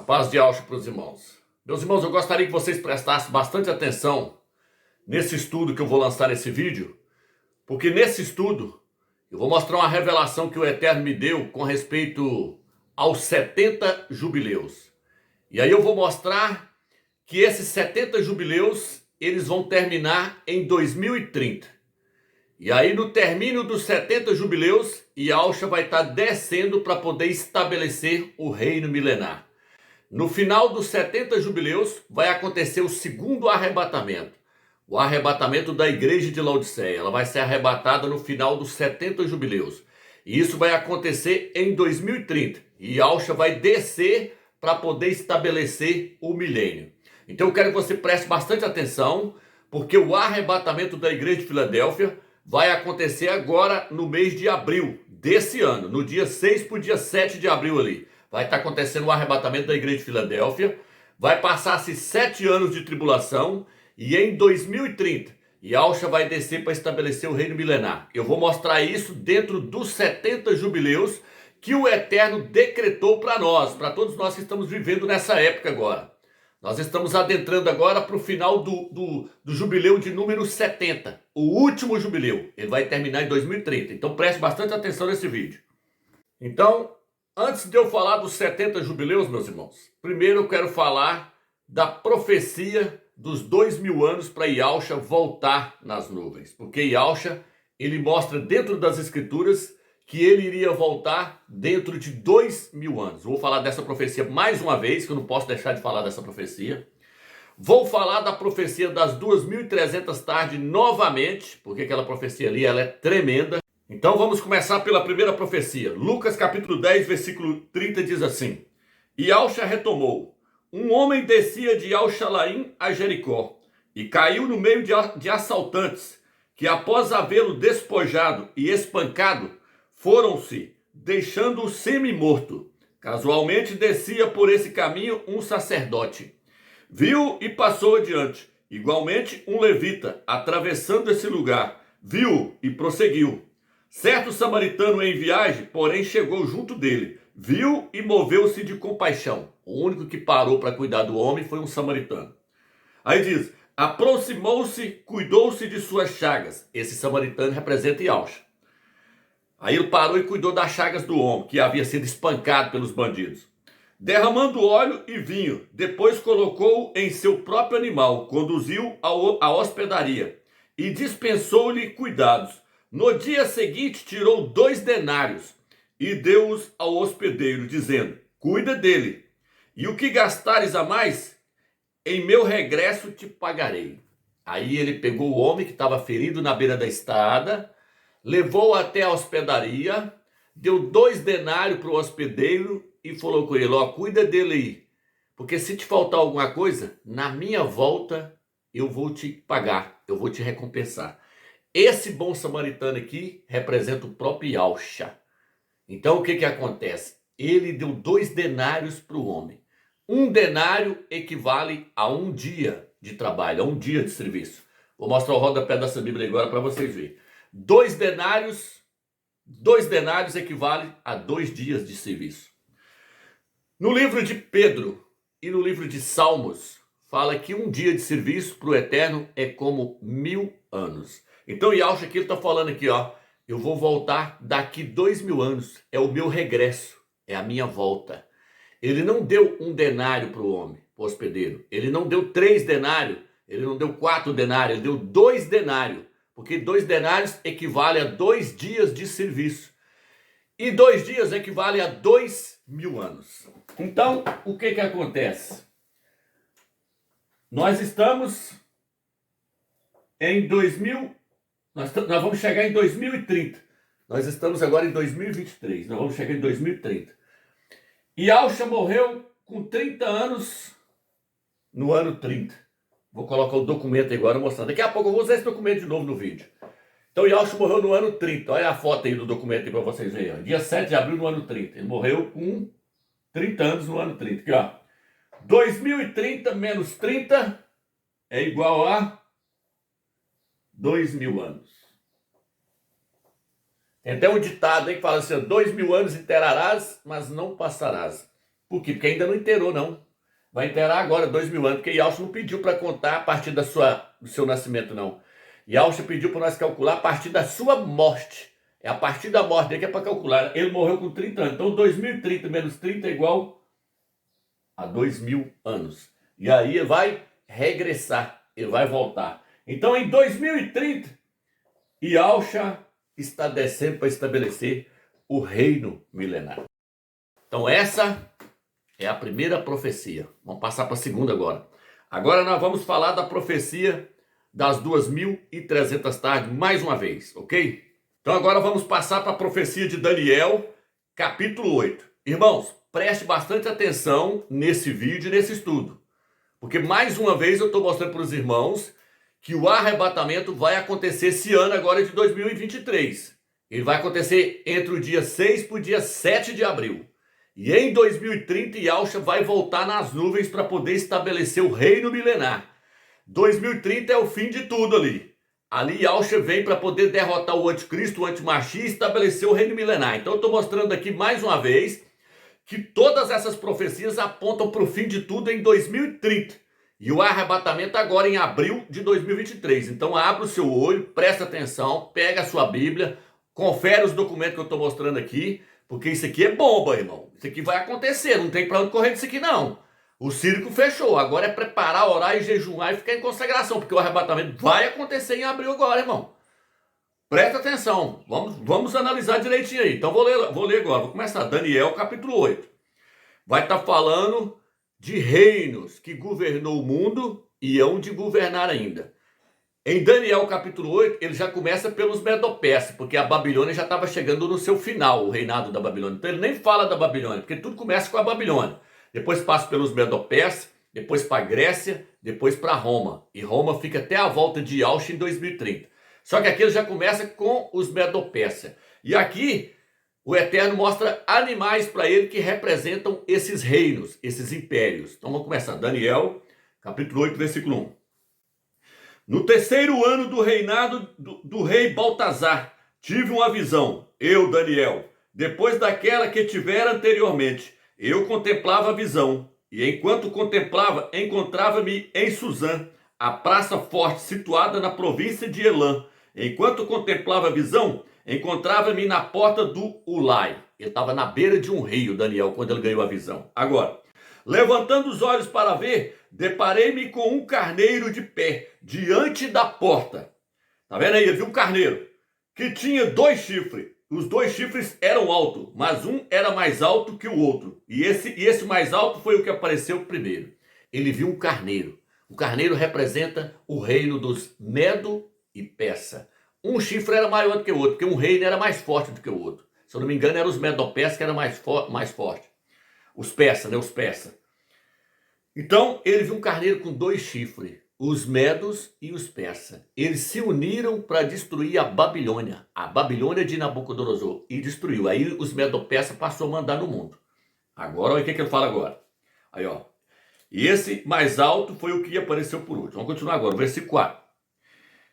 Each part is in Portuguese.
Paz de Alcha para os irmãos. Meus irmãos, eu gostaria que vocês prestassem bastante atenção nesse estudo que eu vou lançar nesse vídeo, porque nesse estudo eu vou mostrar uma revelação que o Eterno me deu com respeito aos 70 jubileus. E aí eu vou mostrar que esses 70 jubileus, eles vão terminar em 2030. E aí no término dos 70 jubileus, Yahusha vai estar descendo para poder estabelecer o reino milenar. No final dos 70 jubileus vai acontecer o segundo arrebatamento. O arrebatamento da igreja de Laodiceia. Ela vai ser arrebatada no final dos 70 jubileus. E isso vai acontecer em 2030. E Yahusha vai descer para poder estabelecer o milênio. Então eu quero que você preste bastante atenção, porque o arrebatamento da igreja de Filadélfia vai acontecer agora no mês de abril desse ano, no dia 6 para o dia 7 de abril ali. Vai estar acontecendo o arrebatamento da igreja de Filadélfia, vai passar-se 7 anos de tribulação e em 2030, Yahusha vai descer para estabelecer o reino milenar. Eu vou mostrar isso dentro dos 70 jubileus que o Eterno decretou para nós, para todos nós que estamos vivendo nessa época agora. Nós estamos adentrando agora para o final do jubileu de número 70, o último jubileu. Ele vai terminar em 2030, então preste bastante atenção nesse vídeo. Então, antes de eu falar dos 70 jubileus, meus irmãos, primeiro eu quero falar da profecia dos 2000 anos para Yahusha voltar nas nuvens. Porque Yahusha, ele mostra dentro das escrituras que ele iria voltar dentro de 2000 anos. Vou falar dessa profecia mais uma vez, que eu não posso deixar de falar dessa profecia. Vou falar da profecia das 2300 tardes novamente, porque aquela profecia ali ela é tremenda. Então vamos começar pela primeira profecia. Lucas capítulo 10, versículo 30 diz assim: Yahusha retomou. Um homem descia de Alxalaim a Jericó e caiu no meio de assaltantes, que após havê-lo despojado e espancado, foram-se, deixando-o semi-morto. Casualmente descia por esse caminho um sacerdote. Viu e passou adiante. Igualmente um levita, atravessando esse lugar, viu e prosseguiu. Certo samaritano em viagem, porém, chegou junto dele, viu e moveu-se de compaixão. O único que parou para cuidar do homem foi um samaritano. Aí diz, aproximou-se, cuidou-se de suas chagas. Esse samaritano representa Yahusha. Aí ele parou e cuidou das chagas do homem, que havia sido espancado pelos bandidos. Derramando óleo e vinho, depois colocou-o em seu próprio animal, conduziu à hospedaria e dispensou-lhe cuidados. No dia seguinte tirou 2 denários e deu-os ao hospedeiro, dizendo, cuida dele, e o que gastares a mais, em meu regresso te pagarei. Aí ele pegou o homem que estava ferido na beira da estrada, levou até a hospedaria, deu 2 denários para o hospedeiro e falou com ele, ó, cuida dele aí, porque se te faltar alguma coisa, na minha volta eu vou te pagar, eu vou te recompensar. Esse bom samaritano aqui representa o próprio Yahusha. Então o que acontece? Ele deu 2 denários para o homem. 1 denário equivale a 1 dia de trabalho, a 1 dia de serviço. Vou mostrar o rodapé dessa Bíblia agora para vocês verem. 2 denários equivale a 2 dias de serviço. No livro de Pedro e no livro de Salmos, fala que 1 dia de serviço para o Eterno é como 1000 anos. Então Yahusha aqui está falando aqui, ó, eu vou voltar daqui 2000 anos, é o meu regresso, é a minha volta. Ele não deu 1 denário para o homem, para o hospedeiro. Ele não deu 3 denários, ele não deu 4 denários, ele deu 2 denários. Porque 2 denários equivale a 2 dias de serviço. E 2 dias equivale a 2000 anos. Então, o que acontece? Nós estamos em 2000... Nós vamos chegar em 2030. Nós estamos agora em 2023. Nós vamos chegar em 2030. Yahusha morreu com 30 anos no ano 30. Vou colocar o documento agora mostrando. Daqui a pouco eu vou usar esse documento de novo no vídeo. Então Yahusha morreu no ano 30. Olha a foto aí do documento para vocês verem. Dia 7 de abril no ano 30. Ele morreu com 30 anos no ano 30. Aqui, ó. 2030 menos 30 é igual a 2000 anos. Tem até um ditado aí que fala assim, 2000 anos inteirarás, mas não passarás. Por quê? Porque ainda não inteirou, não. Vai inteirar agora, 2000 anos, porque Yahshua não pediu para contar a partir do seu nascimento, não. Yahshua pediu para nós calcular a partir da sua morte. É a partir da morte dele que é para calcular. Ele morreu com 30 anos. Então 2030 menos 30 é igual a 2000 anos. E aí ele vai regressar, ele vai voltar. Então em 2030, Yahshua está descendo para estabelecer o reino milenar. Então essa é a primeira profecia. Vamos passar para a segunda agora. Agora nós vamos falar da profecia das 2300 tardes, mais uma vez, ok? Então agora vamos passar para a profecia de Daniel, capítulo 8. Irmãos, preste bastante atenção nesse vídeo e nesse estudo. Porque mais uma vez eu estou mostrando para os irmãos que o arrebatamento vai acontecer esse ano agora de 2023. Ele vai acontecer entre o dia 6 para o dia 7 de abril. E em 2030, Yahshua vai voltar nas nuvens para poder estabelecer o reino milenar. 2030 é o fim de tudo ali. Ali Yahshua vem para poder derrotar o anticristo, o antimachia e estabelecer o reino milenar. Então eu estou mostrando aqui mais uma vez que todas essas profecias apontam para o fim de tudo em 2030. E o arrebatamento agora em abril de 2023. Então abra o seu olho, presta atenção, pega a sua Bíblia, confere os documentos que eu estou mostrando aqui, porque isso aqui é bomba, irmão. Isso aqui vai acontecer, não tem para onde correr disso aqui não. O circo fechou, agora é preparar, orar e jejuar e ficar em consagração, porque o arrebatamento vai acontecer em abril agora, irmão. Presta atenção, vamos analisar direitinho aí. Então vou ler agora, vou começar. Daniel capítulo 8. Vai estar falando de reinos que governou o mundo e hão de governar ainda. Em Daniel capítulo 8, ele já começa pelos Medo-Persas, porque a Babilônia já estava chegando no seu final, o reinado da Babilônia. Então ele nem fala da Babilônia, porque tudo começa com a Babilônia. Depois passa pelos Medo-Persas, depois para a Grécia, depois para Roma. E Roma fica até a volta de Yahshua em 2030. Só que aqui ele já começa com os Medo-Persas. E aqui o Eterno mostra animais para ele que representam esses reinos, esses impérios. Então vamos começar. Daniel capítulo 8, versículo 1. No terceiro ano do reinado do rei Baltazar, tive uma visão, eu, Daniel, depois daquela que tivera anteriormente. Eu contemplava a visão, e enquanto contemplava, encontrava-me em Suzã, a praça forte situada na província de Elã. Enquanto contemplava a visão, encontrava-me na porta do Ulai. Ele estava na beira de um rio, Daniel, quando ele ganhou a visão. Agora, levantando os olhos para ver, deparei-me com um carneiro de pé, diante da porta. Tá vendo aí? Ele viu um carneiro, que tinha 2 chifres. Os 2 chifres eram altos, mas um era mais alto que o outro. E esse mais alto foi o que apareceu primeiro. Ele viu um carneiro. O carneiro representa o reino dos Medo e Persa. Um chifre era maior do que o outro, porque um reino era mais forte do que o outro. Se eu não me engano, eram os Medo-Persas que eram mais fortes. Os persas, né? Os persas. Então, ele viu um carneiro com 2 chifres. Os medos e os persas. Eles se uniram para destruir a Babilônia. A Babilônia de Nabucodonosor. E destruiu. Aí os Medo-Persas passou a mandar no mundo. Agora, olha o que ele fala agora. Aí, ó. E esse mais alto foi o que apareceu por último. Vamos continuar agora. Versículo 4.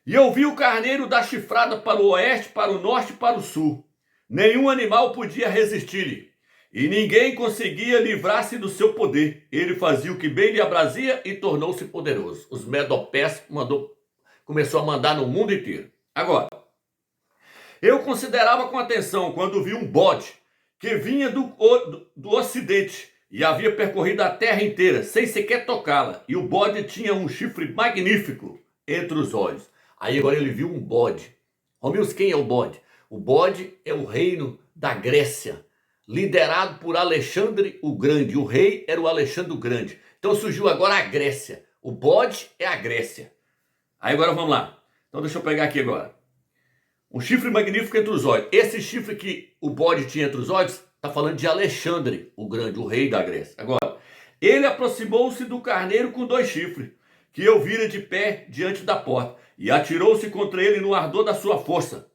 E eu vi o carneiro dar chifrada para o oeste, para o norte e para o sul. Nenhum animal podia resistir-lhe. E ninguém conseguia livrar-se do seu poder. Ele fazia o que bem lhe aprazia e tornou-se poderoso. Os Medo-Persas começou a mandar no mundo inteiro. Agora, eu considerava com atenção quando vi um bode que vinha do ocidente e havia percorrido a terra inteira, sem sequer tocá-la. E o bode tinha um chifre magnífico entre os olhos. Aí agora ele viu um bode. Romilson, quem é o bode? O bode é o reino da Grécia, liderado por Alexandre o Grande. O rei era o Alexandre o Grande. Então surgiu agora a Grécia. O bode é a Grécia. Aí agora vamos lá. Então deixa eu pegar aqui agora. Um chifre magnífico entre os olhos. Esse chifre que o bode tinha entre os olhos, está falando de Alexandre o Grande, o rei da Grécia. Agora, ele aproximou-se do carneiro com 2 chifres, que eu vira de pé diante da porta, e atirou-se contra ele no ardor da sua força.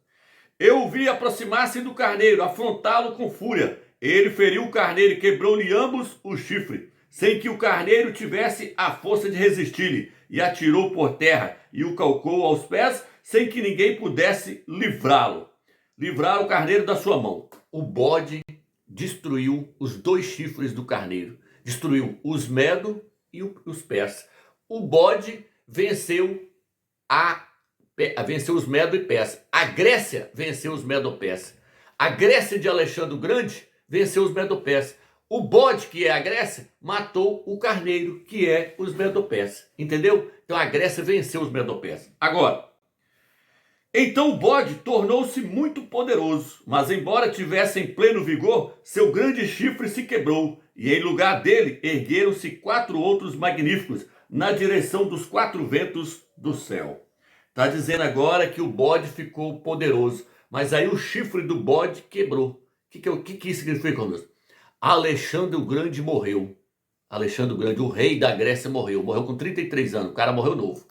Eu o vi aproximar-se do carneiro, afrontá-lo com fúria. Ele feriu o carneiro e quebrou-lhe ambos os chifres, sem que o carneiro tivesse a força de resistir-lhe, e atirou por terra e o calcou aos pés, sem que ninguém pudesse livrá-lo. Livrar o carneiro da sua mão. O bode destruiu os 2 chifres do carneiro. Destruiu os medo e os persas. O bode venceu venceu os medo e persas. A Grécia venceu os medo-persas. A Grécia de Alexandre o Grande venceu os medo-persas. O bode, que é a Grécia, matou o carneiro, que é os medo-persas. Entendeu? Então a Grécia venceu os medo-persas. Agora, então o bode tornou-se muito poderoso, mas embora tivesse em pleno vigor, seu grande chifre se quebrou, e em lugar dele ergueram-se 4 outros magníficos, na direção dos 4 ventos do céu. Está dizendo agora que o bode ficou poderoso, mas aí o chifre do bode quebrou. O que isso significa, meu Deus? Alexandre o Grande morreu. Alexandre o Grande, o rei da Grécia, morreu. Morreu com 33 anos, o cara morreu novo.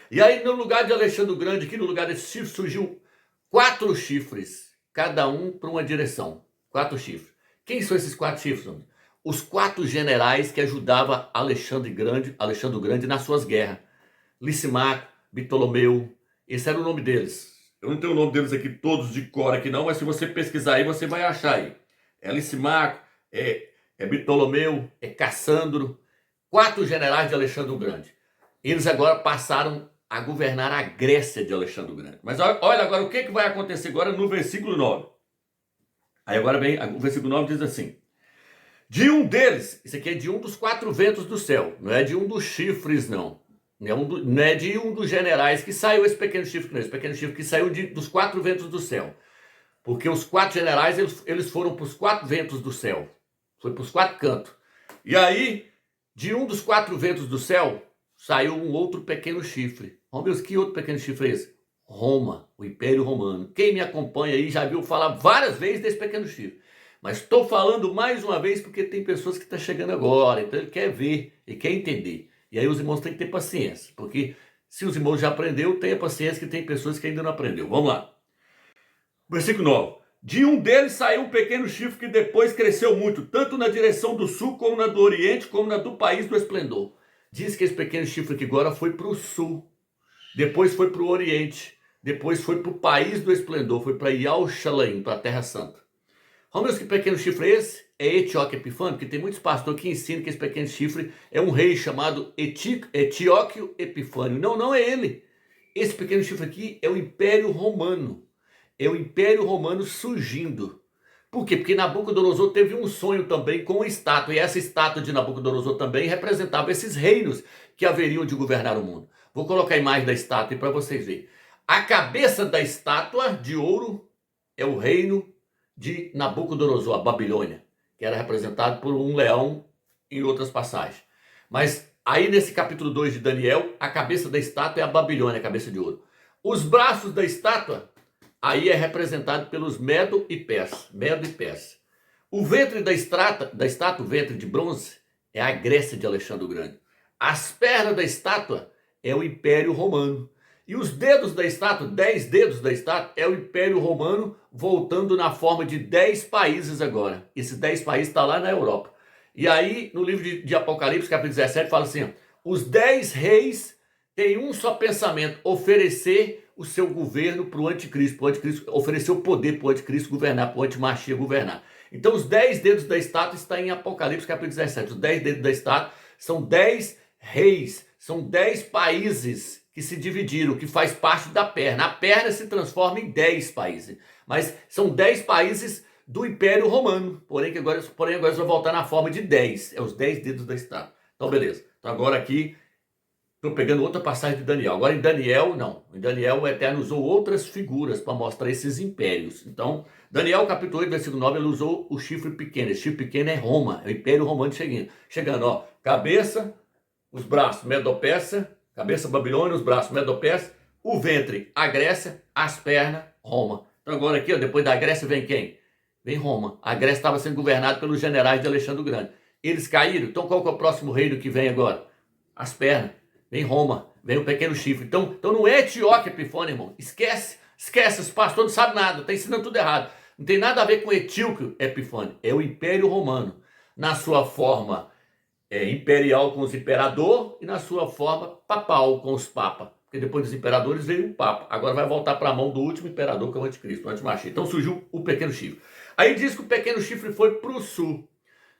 E aí, no lugar de Alexandre o Grande, aqui no lugar desse chifre, surgiu 4 chifres, cada um para uma direção. 4 chifres. Quem são esses 4 chifres, homem? Os 4 generais que ajudavam Alexandre o Grande nas suas guerras. Licimaco, Ptolomeu, esse era o nome deles. Eu não tenho o nome deles aqui todos de cor aqui não, mas se você pesquisar aí, você vai achar aí. É Licimaco, é Ptolomeu, é Cassandro, 4 generais de Alexandre o Grande. Eles agora passaram a governar a Grécia de Alexandre o Grande. Mas olha agora o que vai acontecer agora no versículo 9. Aí agora vem, o versículo 9 diz assim: de um deles, isso aqui é de um dos 4 ventos do céu, não é de um dos chifres não. Não é de um dos generais que saiu esse pequeno chifre, não. Esse pequeno chifre que saiu dos 4 ventos do céu. Porque os 4 generais, eles foram para os 4 ventos do céu. Foi para os 4 cantos. E aí, de um dos 4 ventos do céu, saiu um outro pequeno chifre. Oh, Deus, que outro pequeno chifre é esse? Roma, o Império Romano. Quem me acompanha aí já viu falar várias vezes desse pequeno chifre. Mas estou falando mais uma vez porque tem pessoas que estão chegando agora. Então ele quer ver e quer entender. E aí os irmãos têm que ter paciência. Porque se os irmãos já aprenderam, tenha paciência que tem pessoas que ainda não aprenderam. Vamos lá. Versículo 9. De um deles saiu um pequeno chifre que depois cresceu muito, tanto na direção do sul, como na do oriente, como na do país do esplendor. Diz que esse pequeno chifre aqui agora foi para o sul, depois foi para o oriente, depois foi para o país do esplendor, foi para Yauxalaim, para a Terra Santa. Vamos ver que pequeno chifre é esse? É Etíoque Epifânio, porque tem muitos pastores que ensinam que esse pequeno chifre é um rei chamado Etíoque Epifânio. Não, não é ele. Esse pequeno chifre aqui é o Império Romano. É o Império Romano surgindo. Por quê? Porque Nabucodonosor teve um sonho também com uma estátua. E essa estátua de Nabucodonosor também representava esses reinos que haveriam de governar o mundo. Vou colocar a imagem da estátua aí para vocês verem. A cabeça da estátua de ouro é o reino de Nabucodonosor, a Babilônia, que era representado por um leão em outras passagens. Mas aí nesse capítulo 2 de Daniel, a cabeça da estátua é a Babilônia, a cabeça de ouro. Os braços da estátua aí é representado pelos Medo e Persas. Medo e Persas. O ventre da estátua, o ventre de bronze, é a Grécia de Alexandre o Grande. As pernas da estátua é o Império Romano. E os dedos da estátua, 10 dedos da estátua, é o Império Romano voltando na forma de 10 países agora. Esses 10 países estão lá na Europa. E aí, no livro de Apocalipse, capítulo 17, fala assim, ó, os 10 reis têm um só pensamento, oferecer o seu governo para o anticristo, oferecer o poder para o anticristo governar, para o antimachia governar. Então os 10 dedos da estátua estão em Apocalipse capítulo 17. Os 10 dedos da estátua são 10 reis, são 10 países que se dividiram, que faz parte da perna. A perna se transforma em 10 países, mas são 10 países do Império Romano, porém agora eles vão voltar na forma de 10, é os 10 dedos da estátua. Então beleza, então agora aqui estou pegando outra passagem de Daniel. Agora em Daniel, não. Em Daniel o Eterno usou outras figuras para mostrar esses impérios. Então, Daniel capítulo 8, versículo 9, ele usou o chifre pequeno. Esse chifre pequeno é Roma, é o Império Romano chegando, ó. Cabeça, os braços, Medo-Persa, cabeça Babilônia, os braços, Medo-Persa, o ventre, a Grécia, as pernas, Roma. Então agora aqui, ó, depois da Grécia vem quem? Vem Roma. A Grécia estava sendo governada pelos generais de Alexandre o Grande. Eles caíram, então qual que é o próximo reino que vem agora? As pernas. Vem Roma, vem o pequeno chifre. Então não é Etíoque Epifânio, irmão. Esquece, os pastores não sabem nada, está ensinando tudo errado. Não tem nada a ver com Etíoque Epifânio. É o Império Romano, na sua forma imperial com os imperadores e na sua forma papal com os papas. Porque depois dos imperadores veio o papa. Agora vai voltar para a mão do último imperador, que é o anticristo, o antimachia. Então surgiu o pequeno chifre. Aí diz que o pequeno chifre foi para o sul.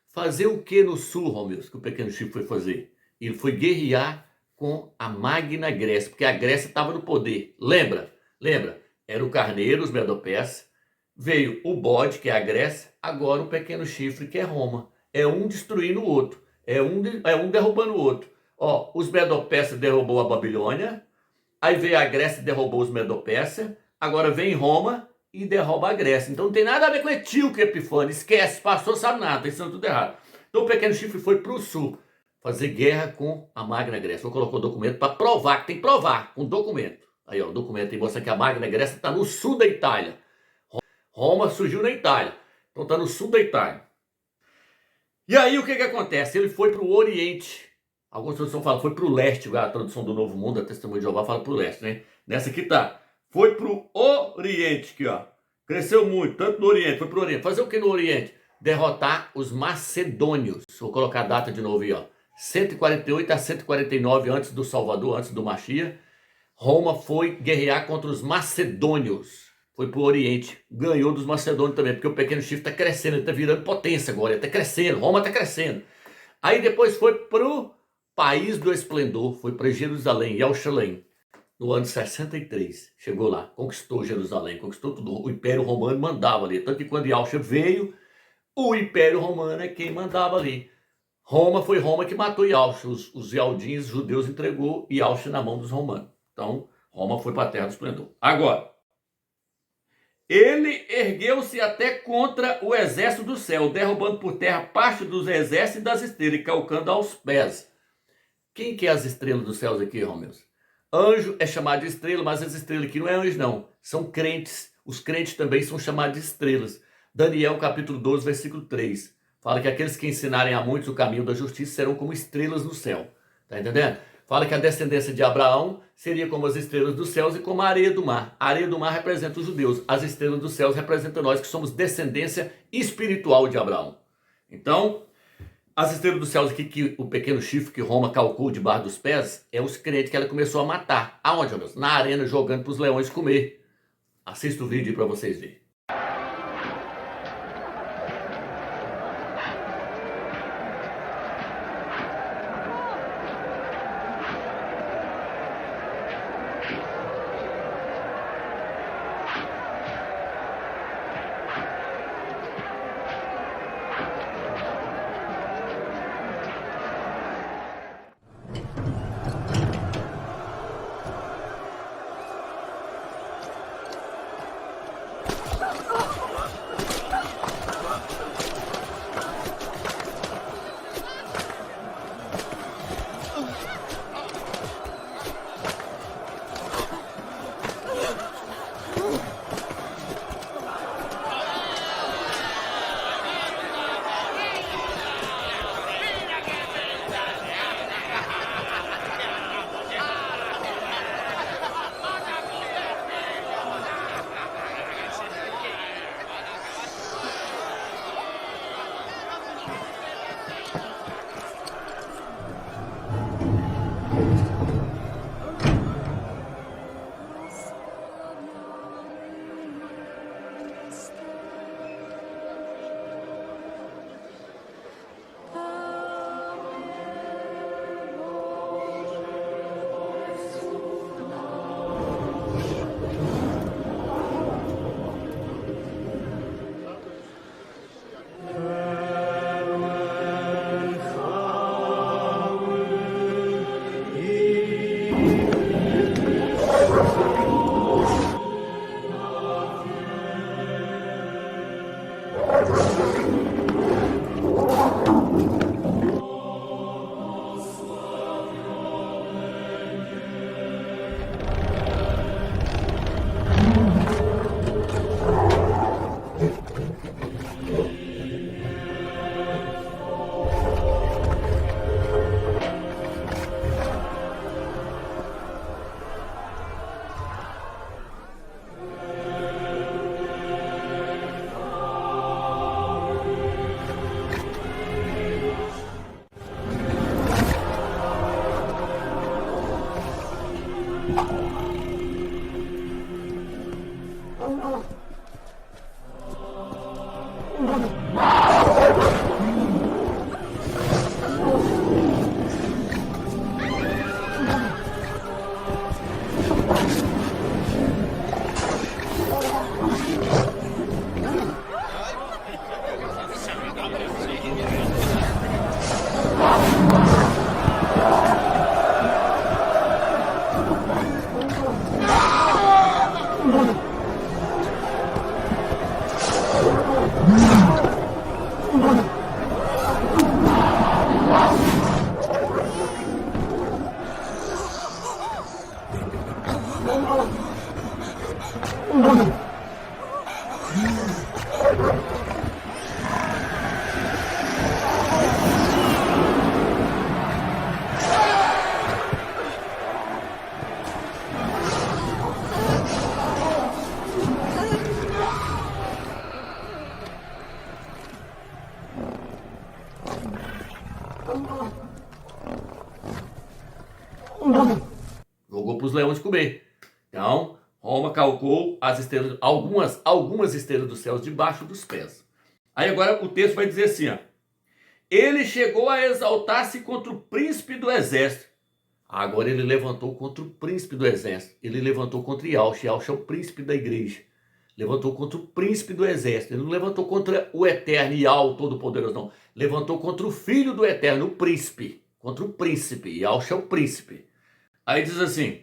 Fazer o que no sul, Romilson, que o pequeno chifre foi fazer? Ele foi guerrear com a Magna Grécia, porque a Grécia estava no poder. Lembra? Lembra? Era o carneiro, os Medo-Persas, veio o bode, que é a Grécia, agora o pequeno chifre, que é Roma. É um destruindo o outro, é um derrubando o outro. Ó, os Medo-Persas derrubou a Babilônia, aí veio a Grécia e derrubou os Medo-Persas, agora vem Roma e derruba a Grécia. Então não tem nada a ver com Etíoco e Epifânio, esquece, passou, sabe nada, está ensinando tudo errado. Então o pequeno chifre foi para o sul, fazer guerra com a Magna Grécia. Vou colocar o documento para provar, que tem que provar, com documento. Aí, ó, o documento aí mostra que a Magna Grécia está no sul da Itália. Roma surgiu na Itália, então está no sul da Itália. E aí o que acontece? Ele foi para o Oriente. Algumas traduções falam, foi para o leste, a tradução do Novo Mundo, a Testemunho de Jeová fala para o leste, né? Nessa aqui tá, foi para o Oriente, aqui ó. Cresceu muito, tanto no Oriente, foi para o Oriente. Fazer o que no Oriente? Derrotar os macedônios. Vou colocar a data de novo aí, ó. 148 a 149 antes do Salvador, antes do Machia. Roma foi guerrear contra os macedônios. Foi para o Oriente, ganhou dos macedônios também, porque o pequeno chifre está crescendo, ele está virando potência agora, ele está crescendo, Roma está crescendo. Aí depois foi para o país do esplendor, foi para Jerusalém, Jerusalém, no ano 63, chegou lá, conquistou Jerusalém, conquistou tudo, o Império Romano mandava ali, tanto que quando Yalcha veio, o Império Romano é quem mandava ali. Roma foi Roma que matou Yalcha, os Yaldins, os judeus, entregou Yalcha na mão dos romanos. Então, Roma foi para a terra do esplendor. Agora, ele ergueu-se até contra o exército do céu, derrubando por terra parte dos exércitos e das estrelas, e calcando aos pés. Quem que é as estrelas dos céus aqui, Romeu? Anjo é chamado de estrela, mas as estrelas aqui não é anjo, não. São crentes. Os crentes também são chamados de estrelas. Daniel, capítulo 12, versículo 3. Fala que aqueles que ensinarem a muitos o caminho da justiça serão como estrelas no céu. Tá entendendo? Fala que a descendência de Abraão seria como as estrelas dos céus e como a areia do mar. A areia do mar representa os judeus. As estrelas dos céus representam nós, que somos descendência espiritual de Abraão. Então, as estrelas dos céus aqui, que o pequeno chifre que Roma calcou debaixo dos pés, é os crentes que ela começou a matar. Aonde, meu Deus? Na arena, jogando para os leões comer. Assista o vídeo aí para vocês verem. Jogou para os leões comer. Então, Roma calcou as estrelas, algumas estrelas dos céus debaixo dos pés. Aí agora o texto vai dizer assim, ó. Ele chegou a exaltar-se contra o príncipe do exército. Agora ele levantou contra o príncipe do exército. Ele levantou contra Yaush. Yaush é o príncipe da igreja. Levantou contra o príncipe do exército. Ele não levantou contra o eterno Yahweh todo-poderoso, não. Levantou contra o filho do eterno, o príncipe. Contra o príncipe. Yaush é o príncipe. Aí diz assim,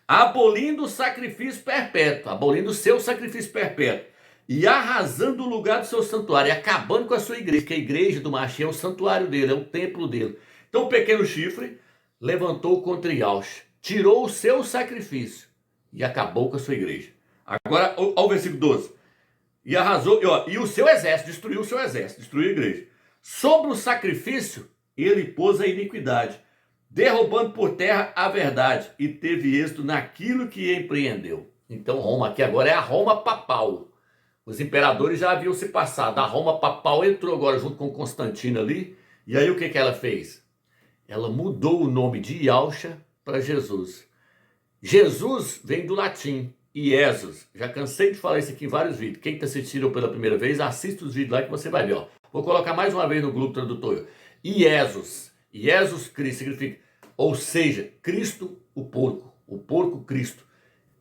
abolindo o sacrifício perpétuo, abolindo o seu sacrifício perpétuo, e arrasando o lugar do seu santuário, e acabando com a sua igreja, que a igreja do Mashiach é o santuário dele, é o templo dele. Então o pequeno chifre levantou contra Yaush, tirou o seu sacrifício e acabou com a sua igreja. Agora, ao versículo 12. E arrasou, e o seu exército, destruiu o seu exército, destruiu a igreja. Sobre o sacrifício, ele pôs a iniquidade, derrubando por terra a verdade, e teve êxito naquilo que empreendeu. Então Roma aqui agora é a Roma papal. Os imperadores já haviam se passado. A Roma papal entrou agora junto com Constantino ali. E aí o que ela fez? Ela mudou o nome de Yahusha para Jesus. Jesus vem do latim. Iesus. Já cansei de falar isso aqui em vários vídeos. Quem está assistindo pela primeira vez, assista os vídeos lá que você vai ver. Ó. Vou colocar mais uma vez no Globo Tradutor. Iesus. Jesus Cristo significa, ou seja, Cristo o porco Cristo.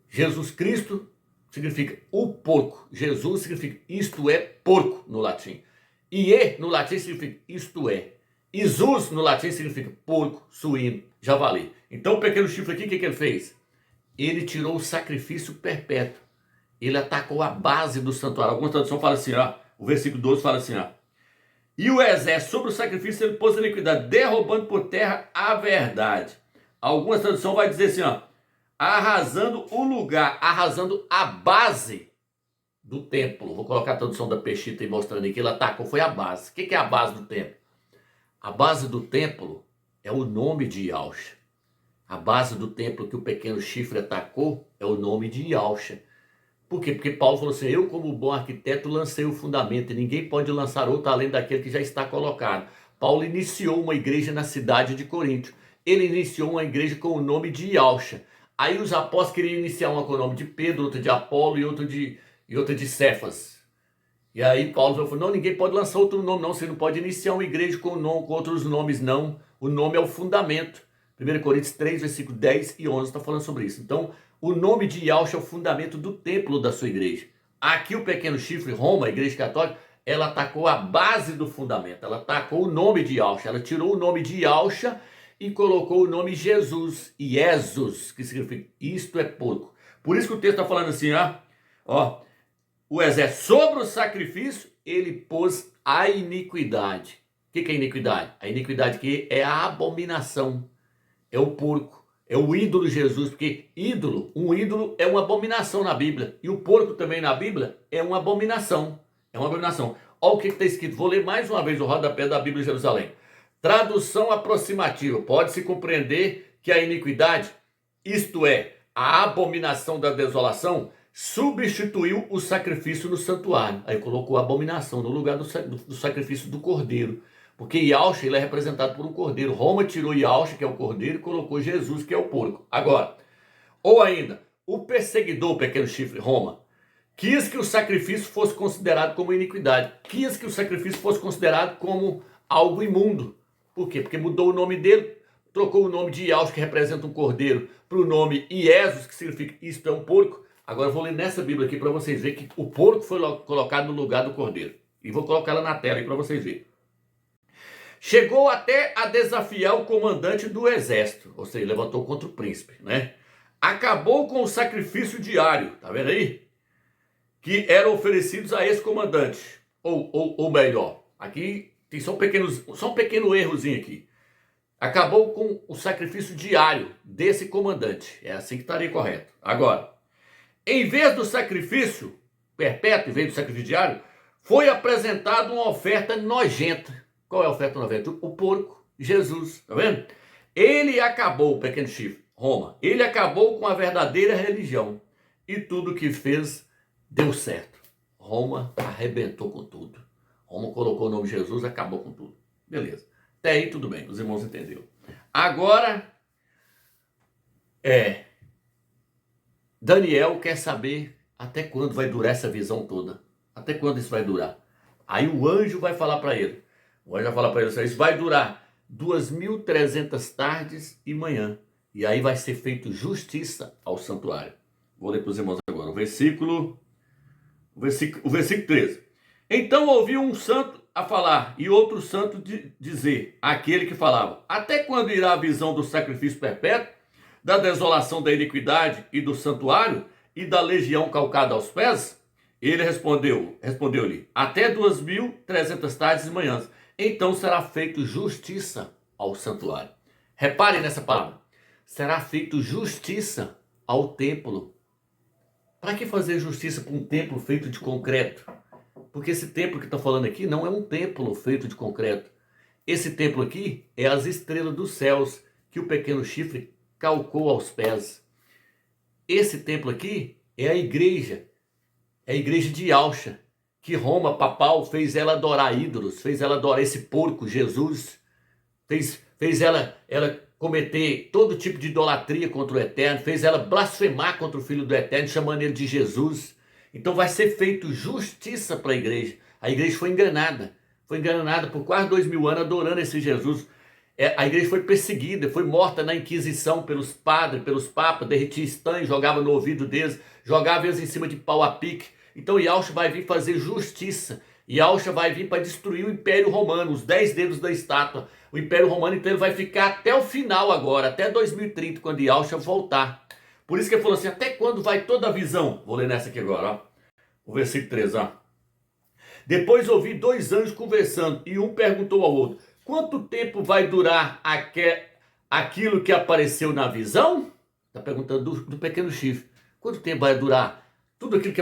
Jesus Cristo significa o porco. Jesus significa isto é porco no latim. Ie no latim significa isto é. Isus no latim significa porco, suíno, javali. Então o pequeno chifre aqui, o que ele fez? Ele tirou o sacrifício perpétuo. Ele atacou a base do santuário. Alguma tradução fala assim, ó. O versículo 12 fala assim, ó. E o exército sobre o sacrifício ele pôs a iniquidade, derrubando por terra a verdade. Algumas traduções vai dizer assim, ó. Arrasando o lugar, arrasando a base do templo. Vou colocar a tradução da Peshita e mostrando aqui. Ele atacou, foi a base. O que é a base do templo? A base do templo é o nome de Yahusha. A base do templo que o pequeno chifre atacou é o nome de Yahusha. Por quê? Porque Paulo falou assim, eu como bom arquiteto lancei o fundamento e ninguém pode lançar outro além daquele que já está colocado. Paulo iniciou uma igreja na cidade de Corinto. Ele iniciou uma igreja com o nome de Yahusha. Aí os apóstolos queriam iniciar uma com o nome de Pedro, outra de Apolo e outra de Cefas. E aí Paulo falou, não, ninguém pode lançar outro nome, não. Você não pode iniciar uma igreja com outros nomes, não. O nome é o fundamento. 1 Coríntios 3, versículo 10 e 11 está falando sobre isso. Então, o nome de Yahusha é o fundamento do templo da sua igreja. Aqui o pequeno chifre, Roma, a igreja católica, ela atacou a base do fundamento. Ela atacou o nome de Yahusha. Ela tirou o nome de Yahusha e colocou o nome Jesus, Iesus, que significa isto é porco. Por isso que o texto está falando assim, ó, o exército sobre o sacrifício, ele pôs a iniquidade. O que é iniquidade? A iniquidade que é a abominação, é o porco, é o ídolo Jesus, porque um ídolo é uma abominação na Bíblia, e o porco também na Bíblia é uma abominação, Olha o que está escrito, vou ler mais uma vez o rodapé da Bíblia de Jerusalém. Tradução aproximativa, pode-se compreender que a iniquidade, isto é, a abominação da desolação, substituiu o sacrifício no santuário. Aí colocou a abominação no lugar do sacrifício do cordeiro. Porque Yahusha ele é representado por um cordeiro. Roma tirou Yahusha, que é o cordeiro, e colocou Jesus, que é o porco. Agora, ou ainda, o perseguidor, o pequeno chifre, Roma, quis que o sacrifício fosse considerado como iniquidade. Quis que o sacrifício fosse considerado como algo imundo. Por quê? Porque mudou o nome dele, trocou o nome de Yahusha, que representa um cordeiro, para o nome Iesus, que significa isto é um porco. Agora eu vou ler nessa Bíblia aqui para vocês verem que o porco foi colocado no lugar do cordeiro. E vou colocar ela na tela aí para vocês verem. Chegou até a desafiar o comandante do exército, ou seja, levantou contra o príncipe, né? Acabou com o sacrifício diário, tá vendo aí? Que eram oferecidos a esse comandante, ou melhor, aqui tem só um pequeno errozinho aqui. Acabou com o sacrifício diário desse comandante, é assim que estaria correto. Agora, em vez do sacrifício perpétuo, em vez do sacrifício diário, foi apresentada uma oferta nojenta. Qual é a oferta nojenta? O porco, Jesus, tá vendo? Ele acabou, pequeno chifre, Roma, ele acabou com a verdadeira religião. E tudo que fez deu certo. Roma arrebentou com tudo. Roma colocou o nome de Jesus, acabou com tudo. Beleza. Até aí tudo bem, os irmãos entenderam. Agora, Daniel quer saber até quando vai durar essa visão toda. Até quando isso vai durar? Aí o anjo vai falar para ele. O anjo vai falar para ele, isso vai durar 2.300 tardes e manhã. E aí vai ser feito justiça ao santuário. Vou ler para os irmãos agora. O versículo 13. Então ouviu um santo a falar e outro santo dizer, aquele que falava, até quando irá a visão do sacrifício perpétuo, da desolação da iniquidade e do santuário e da legião calcada aos pés? Ele respondeu-lhe, até 2.300 tardes e manhãs. Então será feito justiça ao santuário. Reparem nessa palavra. Será feito justiça ao templo. Para que fazer justiça com um templo feito de concreto? Porque esse templo que está falando aqui não é um templo feito de concreto. Esse templo aqui é as estrelas dos céus que o pequeno chifre calcou aos pés. Esse templo aqui é a igreja de Yahshua, que Roma papal fez ela adorar ídolos, fez ela adorar esse porco Jesus, fez ela cometer todo tipo de idolatria contra o Eterno, fez ela blasfemar contra o Filho do Eterno, chamando ele de Jesus. Então vai ser feito justiça para a igreja. A igreja foi enganada por quase 2.000 anos adorando esse Jesus. A igreja foi perseguida, foi morta na Inquisição pelos padres, pelos papas, derretia estanho, jogava no ouvido deles, jogava eles em cima de pau a pique. Então Yahshua vai vir fazer justiça. Yahshua vai vir para destruir o Império Romano, os 10 dedos da estátua. O Império Romano então vai ficar até o final agora, até 2030, quando Yahshua voltar. Por isso que ele falou assim, até quando vai toda a visão? Vou ler nessa aqui agora, ó. O versículo 13, ó. Depois ouvi 2 anjos conversando, e um perguntou ao outro, quanto tempo vai durar aquilo que apareceu na visão? Está perguntando do pequeno chifre. Quanto tempo vai durar tudo aquilo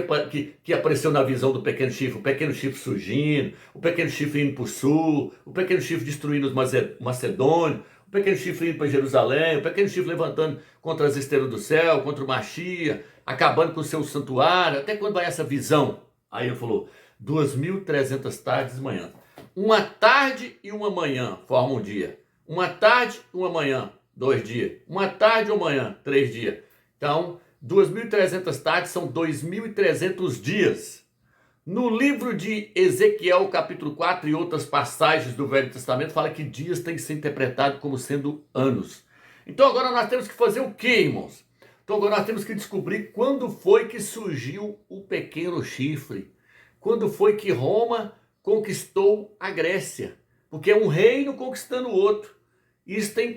que apareceu na visão do pequeno chifre? O pequeno chifre surgindo, o pequeno chifre indo para o sul, o pequeno chifre destruindo os macedônios, o pequeno chifre indo para Jerusalém, o pequeno chifre levantando contra as estrelas do céu, contra o Machia, acabando com o seu santuário. Até quando vai essa visão? Aí ele falou, 2.300 tardes e manhãs. Uma tarde e uma manhã formam um dia. Uma tarde e uma manhã, 2 dias. Uma tarde e uma manhã, 3 dias. Então, 2.300 tardes são 2.300 dias. No livro de Ezequiel, capítulo 4 e outras passagens do Velho Testamento, fala que dias tem que ser interpretado como sendo anos. Então agora nós temos que fazer o quê, irmãos? Então agora nós temos que descobrir quando foi que surgiu o pequeno chifre. Quando foi que Roma conquistou a Grécia. Porque é um reino conquistando o outro.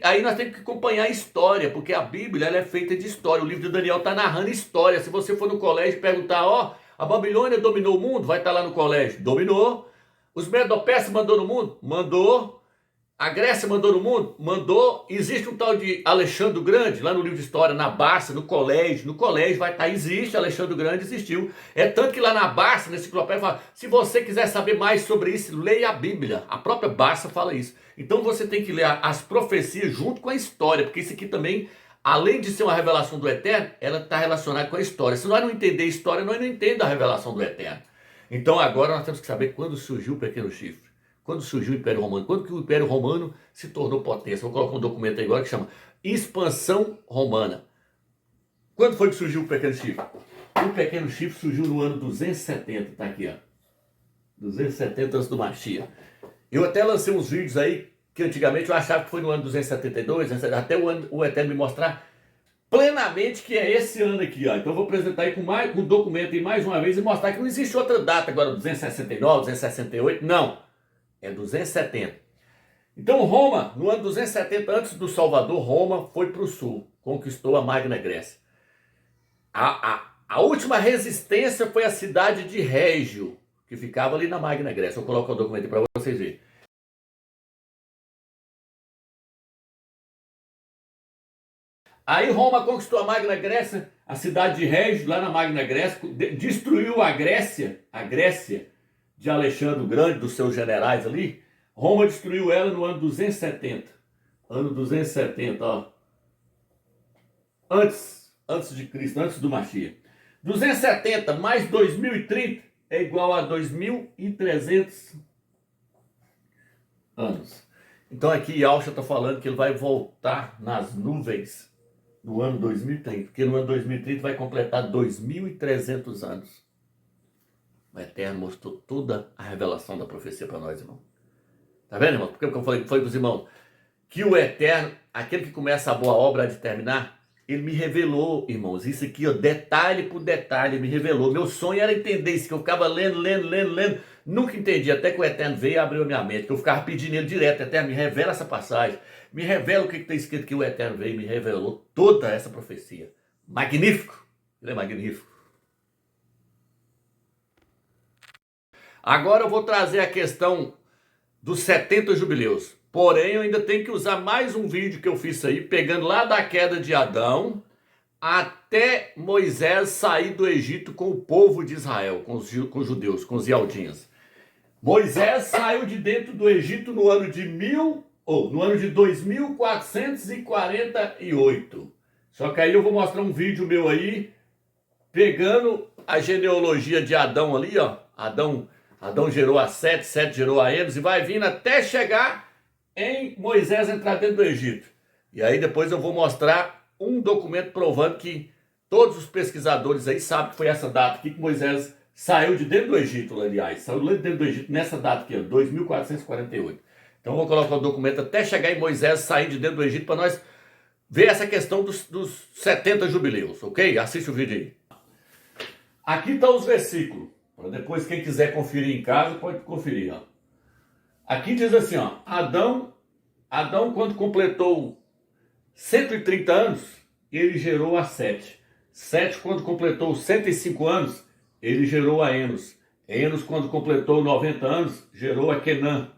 Aí nós temos que acompanhar a história, porque a Bíblia ela é feita de história. O livro de Daniel está narrando história. Se você for no colégio perguntar, a Babilônia dominou o mundo? Vai estar lá no colégio. Dominou. Os Medo-Persas mandou no mundo? Mandou. A Grécia mandou no mundo? Mandou. Existe um tal de Alexandre o Grande, lá no livro de história, na Barça, no colégio. No colégio vai estar, existe, Alexandre o Grande existiu. É tanto que lá na Barça, nesse enciclopédia, fala, se você quiser saber mais sobre isso, leia a Bíblia. A própria Barça fala isso. Então você tem que ler as profecias junto com a história, porque isso aqui também, além de ser uma revelação do Eterno, ela está relacionada com a história. Se nós não entender a história, nós não entendemos a revelação do Eterno. Então agora nós temos que saber quando surgiu o pequeno chifre. Quando surgiu o Império Romano? Quando que o Império Romano se tornou potência? Vou colocar um documento aí agora que chama Expansão Romana. Quando foi que surgiu o pequeno chifre? O pequeno chifre surgiu no ano 270, tá aqui, ó. 270 antes do Machia. Eu até lancei uns vídeos aí que antigamente eu achava que foi no ano 272, até o Eterno me mostrar plenamente que é esse ano aqui, ó. Então eu vou apresentar aí com um documento aí mais uma vez e mostrar que não existe outra data agora, 269, 268, não. É 270. Então Roma, no ano 270 antes do Salvador, Roma foi para o sul, conquistou a Magna Grécia. A última resistência foi a cidade de Régio, que ficava ali na Magna Grécia. Vou colocar o documento para vocês verem. Aí Roma conquistou a Magna Grécia, a cidade de Régio, lá na Magna Grécia, destruiu a Grécia de Alexandre o Grande, dos seus generais ali. Roma destruiu ela no ano 270. Ano 270, ó. Antes de Cristo, antes do Machia. 270 mais 2030 é igual a 2.300 anos. Então aqui Yahshua está falando que ele vai voltar nas nuvens no ano 2030, porque no ano 2030 vai completar 2.300 anos. O Eterno mostrou toda a revelação da profecia para nós, irmão. Tá vendo, irmão? Porque eu falei para os irmãos que o Eterno, aquele que começa a boa obra de terminar, ele me revelou, irmãos, isso aqui, ó, detalhe por detalhe, ele me revelou. Meu sonho era entender isso, que eu ficava lendo, nunca entendi, até que o Eterno veio e abriu a minha mente, que eu ficava pedindo ele direto: Eterno, me revela essa passagem, me revela o que está escrito, que o Eterno veio e me revelou toda essa profecia. Magnífico, ele é magnífico. Agora eu vou trazer a questão dos 70 jubileus. Porém, eu ainda tenho que usar mais um vídeo que eu fiz aí, pegando lá da queda de Adão até Moisés sair do Egito com o povo de Israel, com os judeus, com os Ialdinhas. Moisés saiu de dentro do Egito no ano de 2448. Só que aí eu vou mostrar um vídeo meu aí, pegando a genealogia de Adão ali, ó. Adão gerou a Sete, Sete gerou a Enos, e vai vindo até chegar em Moisés entrar dentro do Egito. E aí depois eu vou mostrar um documento provando que todos os pesquisadores aí sabem que foi essa data aqui que Moisés saiu de dentro do Egito, aliás. Saiu de dentro do Egito nessa data aqui, ó, 2448. Então eu vou colocar o documento até chegar em Moisés sair de dentro do Egito para nós ver essa questão dos 70 jubileus, ok? Assiste o vídeo aí. Aqui estão os versículos. Para depois quem quiser conferir em casa pode conferir, ó. Aqui diz assim, ó: Adão quando completou 130 anos, ele gerou a Sete. Sete quando completou 105 anos, ele gerou a Enos. Enos quando completou 90 anos, gerou a Kená.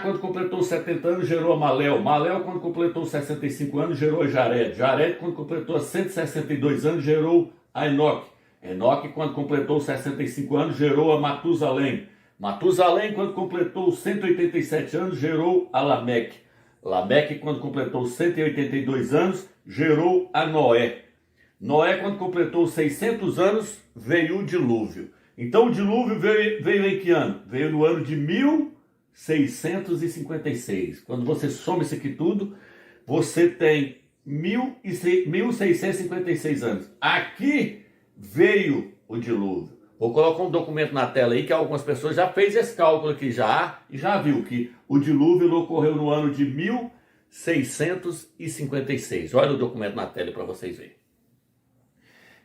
Quando completou 70 anos, gerou a Malel. Malel quando completou 65 anos, gerou a Jared. Jared quando completou 162 anos, gerou a Enoque. Enoque quando completou 65 anos, gerou a Matusalém. Matusalém, quando completou 187 anos, gerou a Lameque. Lameque, quando completou 182 anos, gerou a Noé. Noé, quando completou 600 anos, veio o dilúvio. Então o dilúvio veio em que ano? Veio no ano de 1656. Quando você soma isso aqui tudo, você tem 1656 anos. Aqui veio o dilúvio. Vou colocar um documento na tela aí que algumas pessoas já fez esse cálculo aqui já e já viu que o dilúvio ocorreu no ano de 1656. Olha o documento na tela para vocês verem.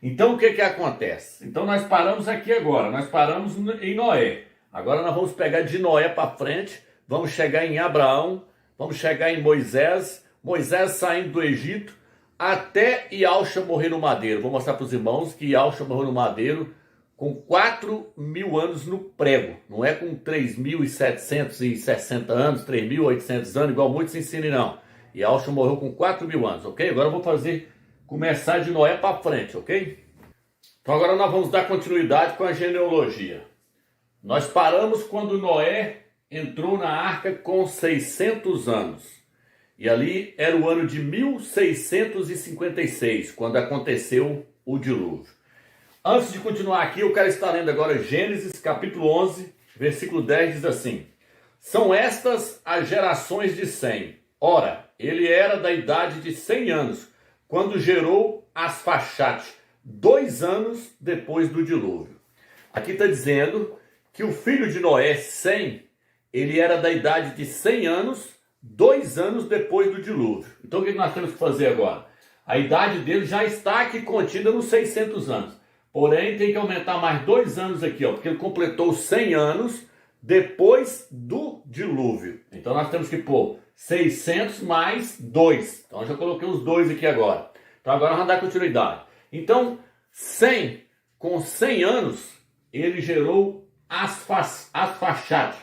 Então o que acontece? Então nós paramos aqui agora, nós paramos em Noé. Agora nós vamos pegar de Noé para frente, vamos chegar em Abraão, vamos chegar em Moisés, Moisés saindo do Egito, até Yahshua morrer no madeiro. Vou mostrar para os irmãos que Yahshua morreu no madeiro com 4.000 anos no prego. Não é com 3.760 anos, 3.800 anos, igual muitos ensinam, não. Yahshua morreu com 4.000 anos, ok? Agora eu vou começar de Noé para frente, ok? Então agora nós vamos dar continuidade com a genealogia. Nós paramos quando Noé entrou na arca com 600 anos. E ali era o ano de 1656, quando aconteceu o dilúvio. Antes de continuar aqui, eu quero estar lendo agora Gênesis capítulo 11, versículo 10, diz assim: São estas as gerações de Sem. Ora, ele era da idade de 100 anos, quando gerou Asfaxate, 2 anos depois do dilúvio. Aqui está dizendo que o filho de Noé, Sem, ele era da idade de 100 anos, 2 anos depois do dilúvio. Então o que nós temos que fazer agora? A idade dele já está aqui contida nos 600 anos. Porém, tem que aumentar mais 2 anos aqui, ó, porque ele completou 100 anos depois do dilúvio. Então nós temos que pôr 600 mais 2. Então eu já coloquei os 2 aqui agora. Então agora vamos dar continuidade. Então, 100 com 100 anos, ele gerou Asfaxate.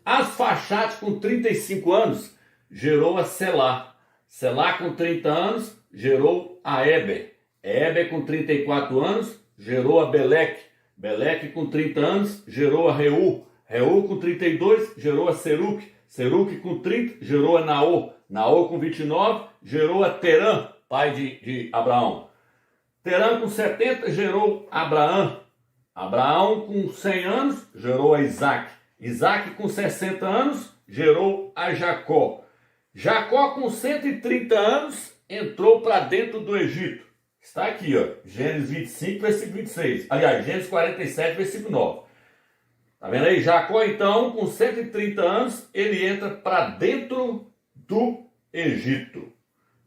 Asfaxate com 35 anos gerou a Selá. Selá com 30 anos gerou a Eber. Eber com 34 anos gerou a Beleque. Beleque com 30 anos gerou a Reu. Reu com 32 gerou a Seruque. Seruque com 30 gerou a Naô. Naô com 29 gerou a Terã, pai de Abraão. Terã com 70 gerou Abraão. Abraão com 100 anos gerou a Isaac. Isaac com 60 anos gerou a Jacó. Jacó com 130 anos entrou para dentro do Egito. Está aqui, ó, Gênesis 25, versículo 26. Aliás, Gênesis 47, versículo 9. Tá vendo aí? Jacó, então, com 130 anos, ele entra para dentro do Egito.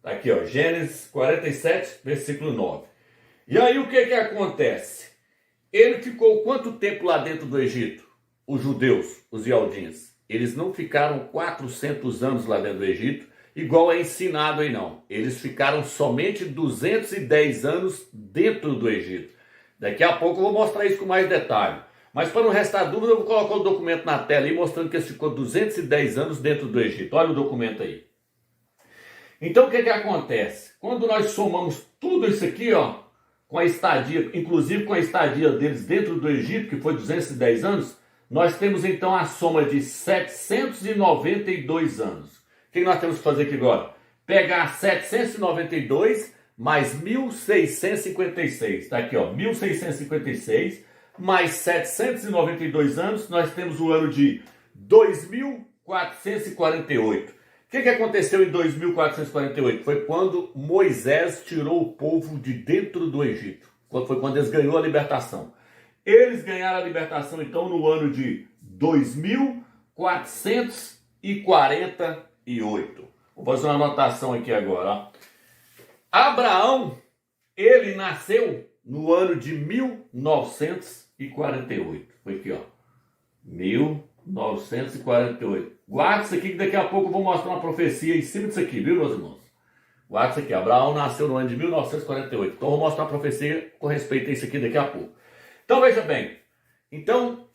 Tá aqui, ó, Gênesis 47, versículo 9. E aí o que acontece? Ele ficou quanto tempo lá dentro do Egito? Os judeus, os Yaldins. Eles não ficaram 400 anos lá dentro do Egito, igual é ensinado aí não. Eles ficaram somente 210 anos dentro do Egito. Daqui a pouco eu vou mostrar isso com mais detalhe. Mas para não restar dúvida, eu vou colocar o documento na tela aí, mostrando que eles ficou 210 anos dentro do Egito. Olha o documento aí. Então o que acontece? Quando nós somamos tudo isso aqui, ó, com a estadia, inclusive com a estadia deles dentro do Egito, que foi 210 anos, nós temos então a soma de 792 anos. O que nós temos que fazer aqui agora? Pegar 792 mais 1656. Está aqui, ó, 1656 mais 792 anos, nós temos o ano de 2448. O que aconteceu em 2448? Foi quando Moisés tirou o povo de dentro do Egito. Foi quando eles ganhou a libertação. Eles ganharam a libertação, então, no ano de 2448. Vou fazer uma anotação aqui agora. Ó. Abraão, ele nasceu no ano de 1948. Foi aqui, ó. 1948. Guarda isso aqui que daqui a pouco eu vou mostrar uma profecia em cima disso aqui, viu, meus irmãos? Guarda isso aqui. Abraão nasceu no ano de 1948. Então eu vou mostrar uma profecia com respeito a isso aqui daqui a pouco. Então veja bem. Então,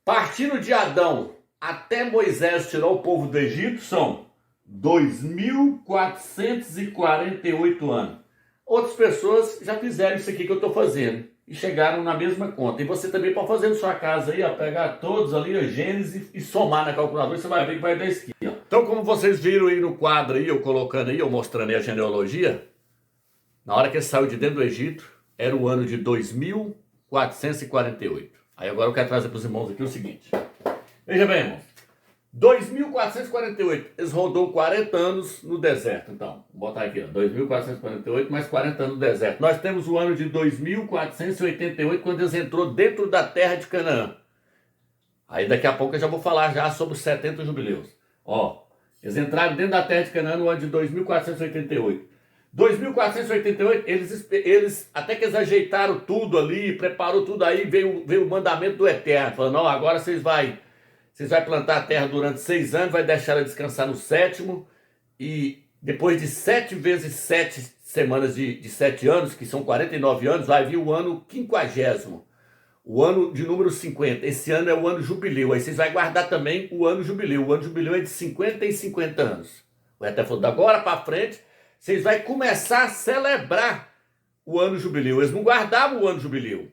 partindo de Adão até Moisés tirar o povo do Egito, são 2448 anos. Outras pessoas já fizeram isso aqui que eu estou fazendo e chegaram na mesma conta. E você também pode fazer na sua casa aí, ó, pegar todos ali, ó, Gênesis e somar na calculadora, você vai ver que vai dar isso aqui, ó. Então, como vocês viram aí no quadro aí, eu colocando aí, eu mostrando aí a genealogia, na hora que ele saiu de dentro do Egito, era o ano de 2448. Aí agora eu quero trazer para os irmãos aqui o seguinte. Veja bem, irmão. 2448, eles rodou 40 anos no deserto. Então, vou botar aqui, ó, 2448 mais 40 anos no deserto. Nós temos o ano de 2488, quando eles entrou dentro da terra de Canaã. Aí daqui a pouco eu já vou falar já sobre os 70 jubileus. Ó, eles entraram dentro da terra de Canaã no ano de 2488. 2488, eles até que eles ajeitaram tudo ali, preparou tudo aí, veio o mandamento do Eterno, falando, não, agora vocês vão plantar a terra durante 6 anos, vai deixar ela descansar no 7º, e depois de 7 vezes 7 semanas de 7 anos, que são 49 anos, vai vir o ano 50º, o ano de número 50. Esse ano é o ano jubileu, aí vocês vão guardar também o ano jubileu. O ano jubileu é de 50 e 50 anos. O Eterno falou, da agora para frente, vocês vão começar a celebrar o ano jubileu. Eles não guardavam o ano jubileu.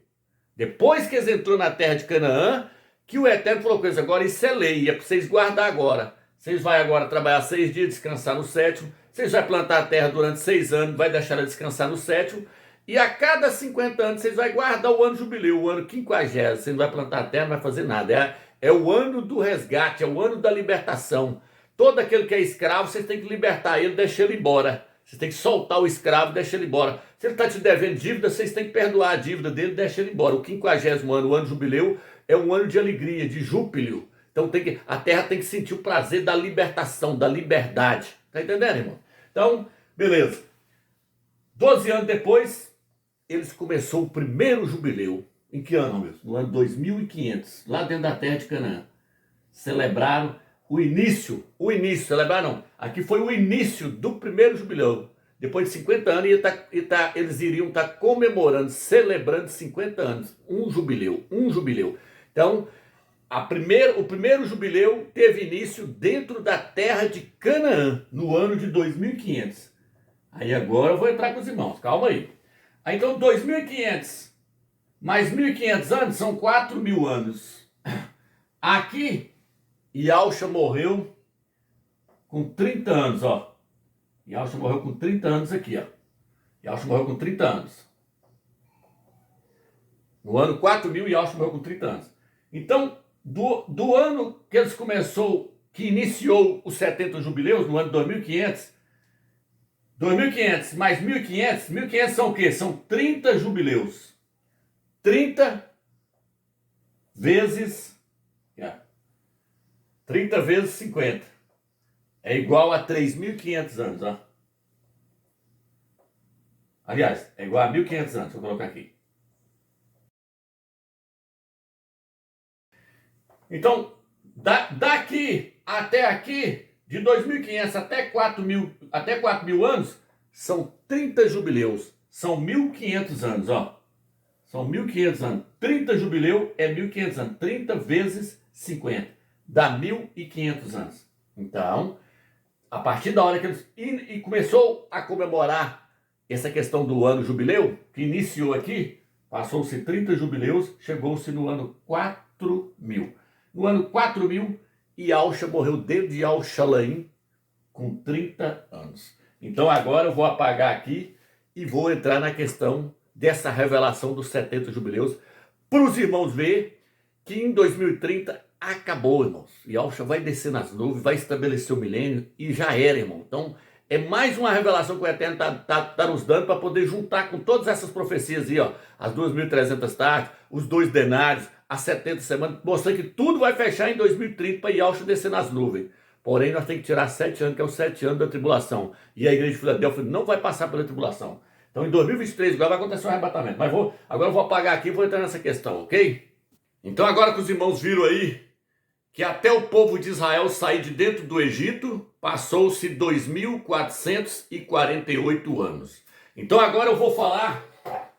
Depois que eles entrou na terra de Canaã, que o Eterno falou com eles, agora isso é lei, é para vocês guardar agora. Vocês vão agora trabalhar 6 dias, descansar no 7º. Vocês vão plantar a terra durante 6 anos, vai deixar ela descansar no 7º. E a cada 50 anos vocês vão guardar o ano jubileu, o ano 50º. Você não vai plantar a terra, não vai fazer nada. É o ano do resgate, é o ano da libertação. Todo aquele que é escravo, vocês têm que libertar ele, deixar ele embora. Vocês têm que soltar o escravo e deixar ele embora. Se ele está te devendo dívida, vocês têm que perdoar a dívida dele e deixar ele embora. O 50º ano, o ano jubileu, é um ano de alegria, de júbilo. Então a terra tem que sentir o prazer da libertação, da liberdade. Tá entendendo, irmão? Então, beleza. 12 anos depois, eles começou o primeiro jubileu. Em que ano, meu? No ano 2500, lá dentro da terra de Canaã. Celebraram o início, celebraram não. Aqui foi o início do primeiro jubileu. Depois de 50 anos, eles iriam estar comemorando, celebrando 50 anos. Um jubileu. Então, o primeiro jubileu teve início dentro da terra de Canaã, no ano de 2500. Aí agora eu vou entrar com os irmãos, calma aí. Aí então 2500 mais 1500 anos são 4000 anos. Aqui, Yahusha morreu com 30 anos, ó. Yahusha morreu com 30 anos aqui, ó. Yahusha morreu com 30 anos. No ano 4000, Yahusha morreu com 30 anos. Então, do ano que eles começou, que iniciou os 70 jubileus, no ano 2500, 2500 mais 1500, 1500 são o quê? São 30 jubileus. 30 vezes 30 vezes 50 é igual a 3.500 anos, ó. Aliás, é igual a 1.500 anos, vou colocar aqui. Então, daqui até aqui, de 2.500 até 4.000 anos, são 30 jubileus. São 1.500 anos, ó. São 1.500 anos. 30 jubileu é 1.500 anos. 30 vezes 50 dá 1.500 anos. Então, a partir da hora que eles... E começou a comemorar essa questão do ano jubileu, que iniciou aqui, passou-se 30 jubileus, chegou-se no ano 4.000. No ano 4.000, Yahushua morreu dentro de Yerushalayim com 30 anos. Então agora eu vou apagar aqui e vou entrar na questão dessa revelação dos 70 jubileus, para os irmãos ver que em 2030 acabou, irmãos. Yahushua vai descer nas nuvens, vai estabelecer o milênio e já era, irmão. Então é mais uma revelação que o Eterno tá nos dando para poder juntar com todas essas profecias aí, ó. As 2.300 tardes, os 2 denários, as 70 semanas, mostrando que tudo vai fechar em 2030 para Yahushua descer nas nuvens. Porém, nós temos que tirar 7 anos, que é os 7 anos da tribulação. E a igreja de Filadélfia não vai passar pela tribulação. Então, em 2023, agora vai acontecer um arrebatamento. Mas agora eu vou apagar aqui e vou entrar nessa questão, ok? Então, agora que os irmãos viram aí que até o povo de Israel sair de dentro do Egito, passou-se 2.448 anos. Então, agora eu vou falar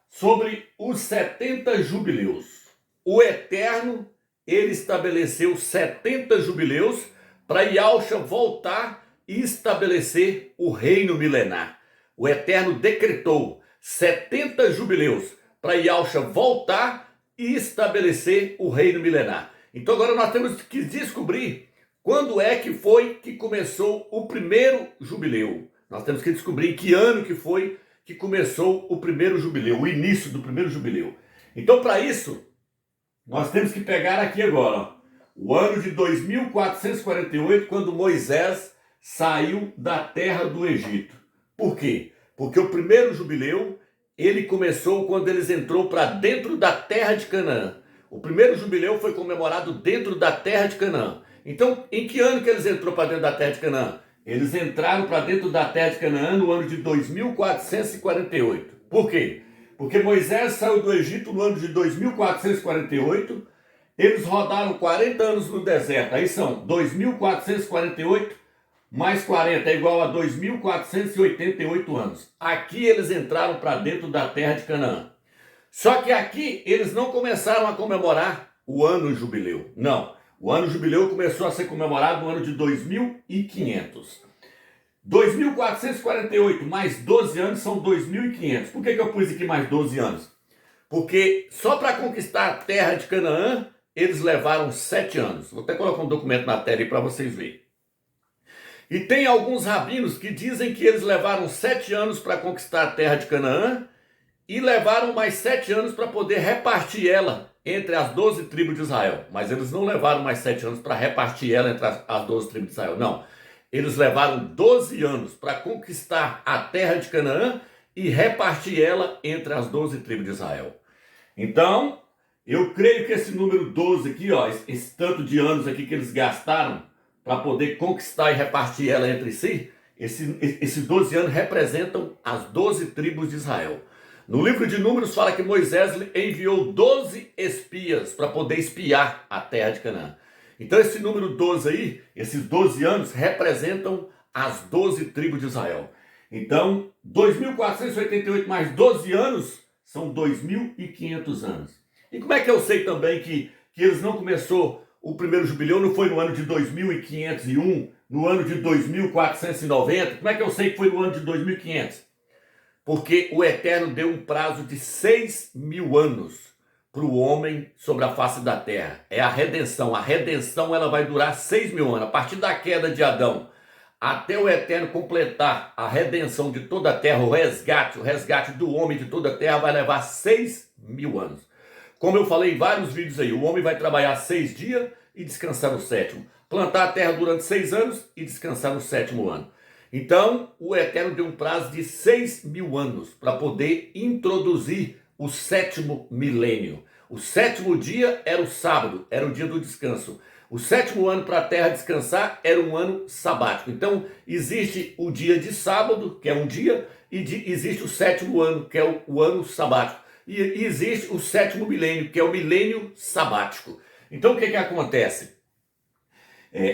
sobre os 70 jubileus. O Eterno, ele estabeleceu 70 jubileus para Yahushua voltar e estabelecer o reino milenar. O Eterno decretou 70 jubileus para Yahushua voltar e estabelecer o reino milenar. Então agora nós temos que descobrir quando é que foi que começou o primeiro jubileu. Nós temos que descobrir que ano que foi que começou o primeiro jubileu, o início do primeiro jubileu. Então para isso, nós temos que pegar aqui agora, ó, o ano de 2448, quando Moisés saiu da terra do Egito. Por quê? Porque o primeiro jubileu, ele começou quando eles entrou para dentro da terra de Canaã. O primeiro jubileu foi comemorado dentro da terra de Canaã. Então, em que ano que eles entraram para dentro da terra de Canaã? Eles entraram para dentro da terra de Canaã no ano de 2448. Por quê? Porque Moisés saiu do Egito no ano de 2448, eles rodaram 40 anos no deserto, aí são 2448 mais 40 é igual a 2.488 anos. Aqui eles entraram para dentro da terra de Canaã. Só que aqui eles não começaram a comemorar o ano jubileu. Não, o ano jubileu começou a ser comemorado no ano de 2500. 2.448 mais 12 anos são 2.500. Por que eu pus aqui mais 12 anos? Porque só para conquistar a terra de Canaã, eles levaram 7 anos. Vou até colocar um documento na tela aí para vocês verem. E tem alguns rabinos que dizem que eles levaram 7 anos para conquistar a terra de Canaã e levaram mais 7 anos para poder repartir ela entre as 12 tribos de Israel. Mas eles não levaram mais 7 anos para repartir ela entre as 12 tribos de Israel, não. Eles levaram 12 anos para conquistar a terra de Canaã e repartir ela entre as 12 tribos de Israel. Então, eu creio que esse número 12 aqui, ó, esse tanto de anos aqui que eles gastaram para poder conquistar e repartir ela entre si, esses 12 anos representam as 12 tribos de Israel. No livro de Números fala que Moisés enviou 12 espias para poder espiar a terra de Canaã. Então esse número 12 aí, esses 12 anos, representam as 12 tribos de Israel. Então, 2.488 mais 12 anos são 2.500 anos. E como é que eu sei também que eles não começou, o primeiro jubileu não foi no ano de 2501, no ano de 2490? Como é que eu sei que foi no ano de 2500? Porque o Eterno deu um prazo de 6.000 anos para o homem sobre a face da terra. É a redenção. A redenção ela vai durar 6.000 anos. A partir da queda de Adão, até o Eterno completar a redenção de toda a terra, o resgate do homem de toda a terra vai levar 6.000 anos. Como eu falei em vários vídeos aí, o homem vai trabalhar 6 dias e descansar no sétimo. Plantar a terra durante 6 anos e descansar no sétimo ano. Então, o Eterno deu um prazo de 6.000 anos para poder introduzir o sétimo milênio. O sétimo dia era o sábado, era o dia do descanso. O sétimo ano para a terra descansar era um ano sabático. Então, existe o dia de sábado, que é um dia, e existe o sétimo ano, que é o ano sabático. E existe o sétimo milênio, que é o milênio sabático. Então, o que acontece?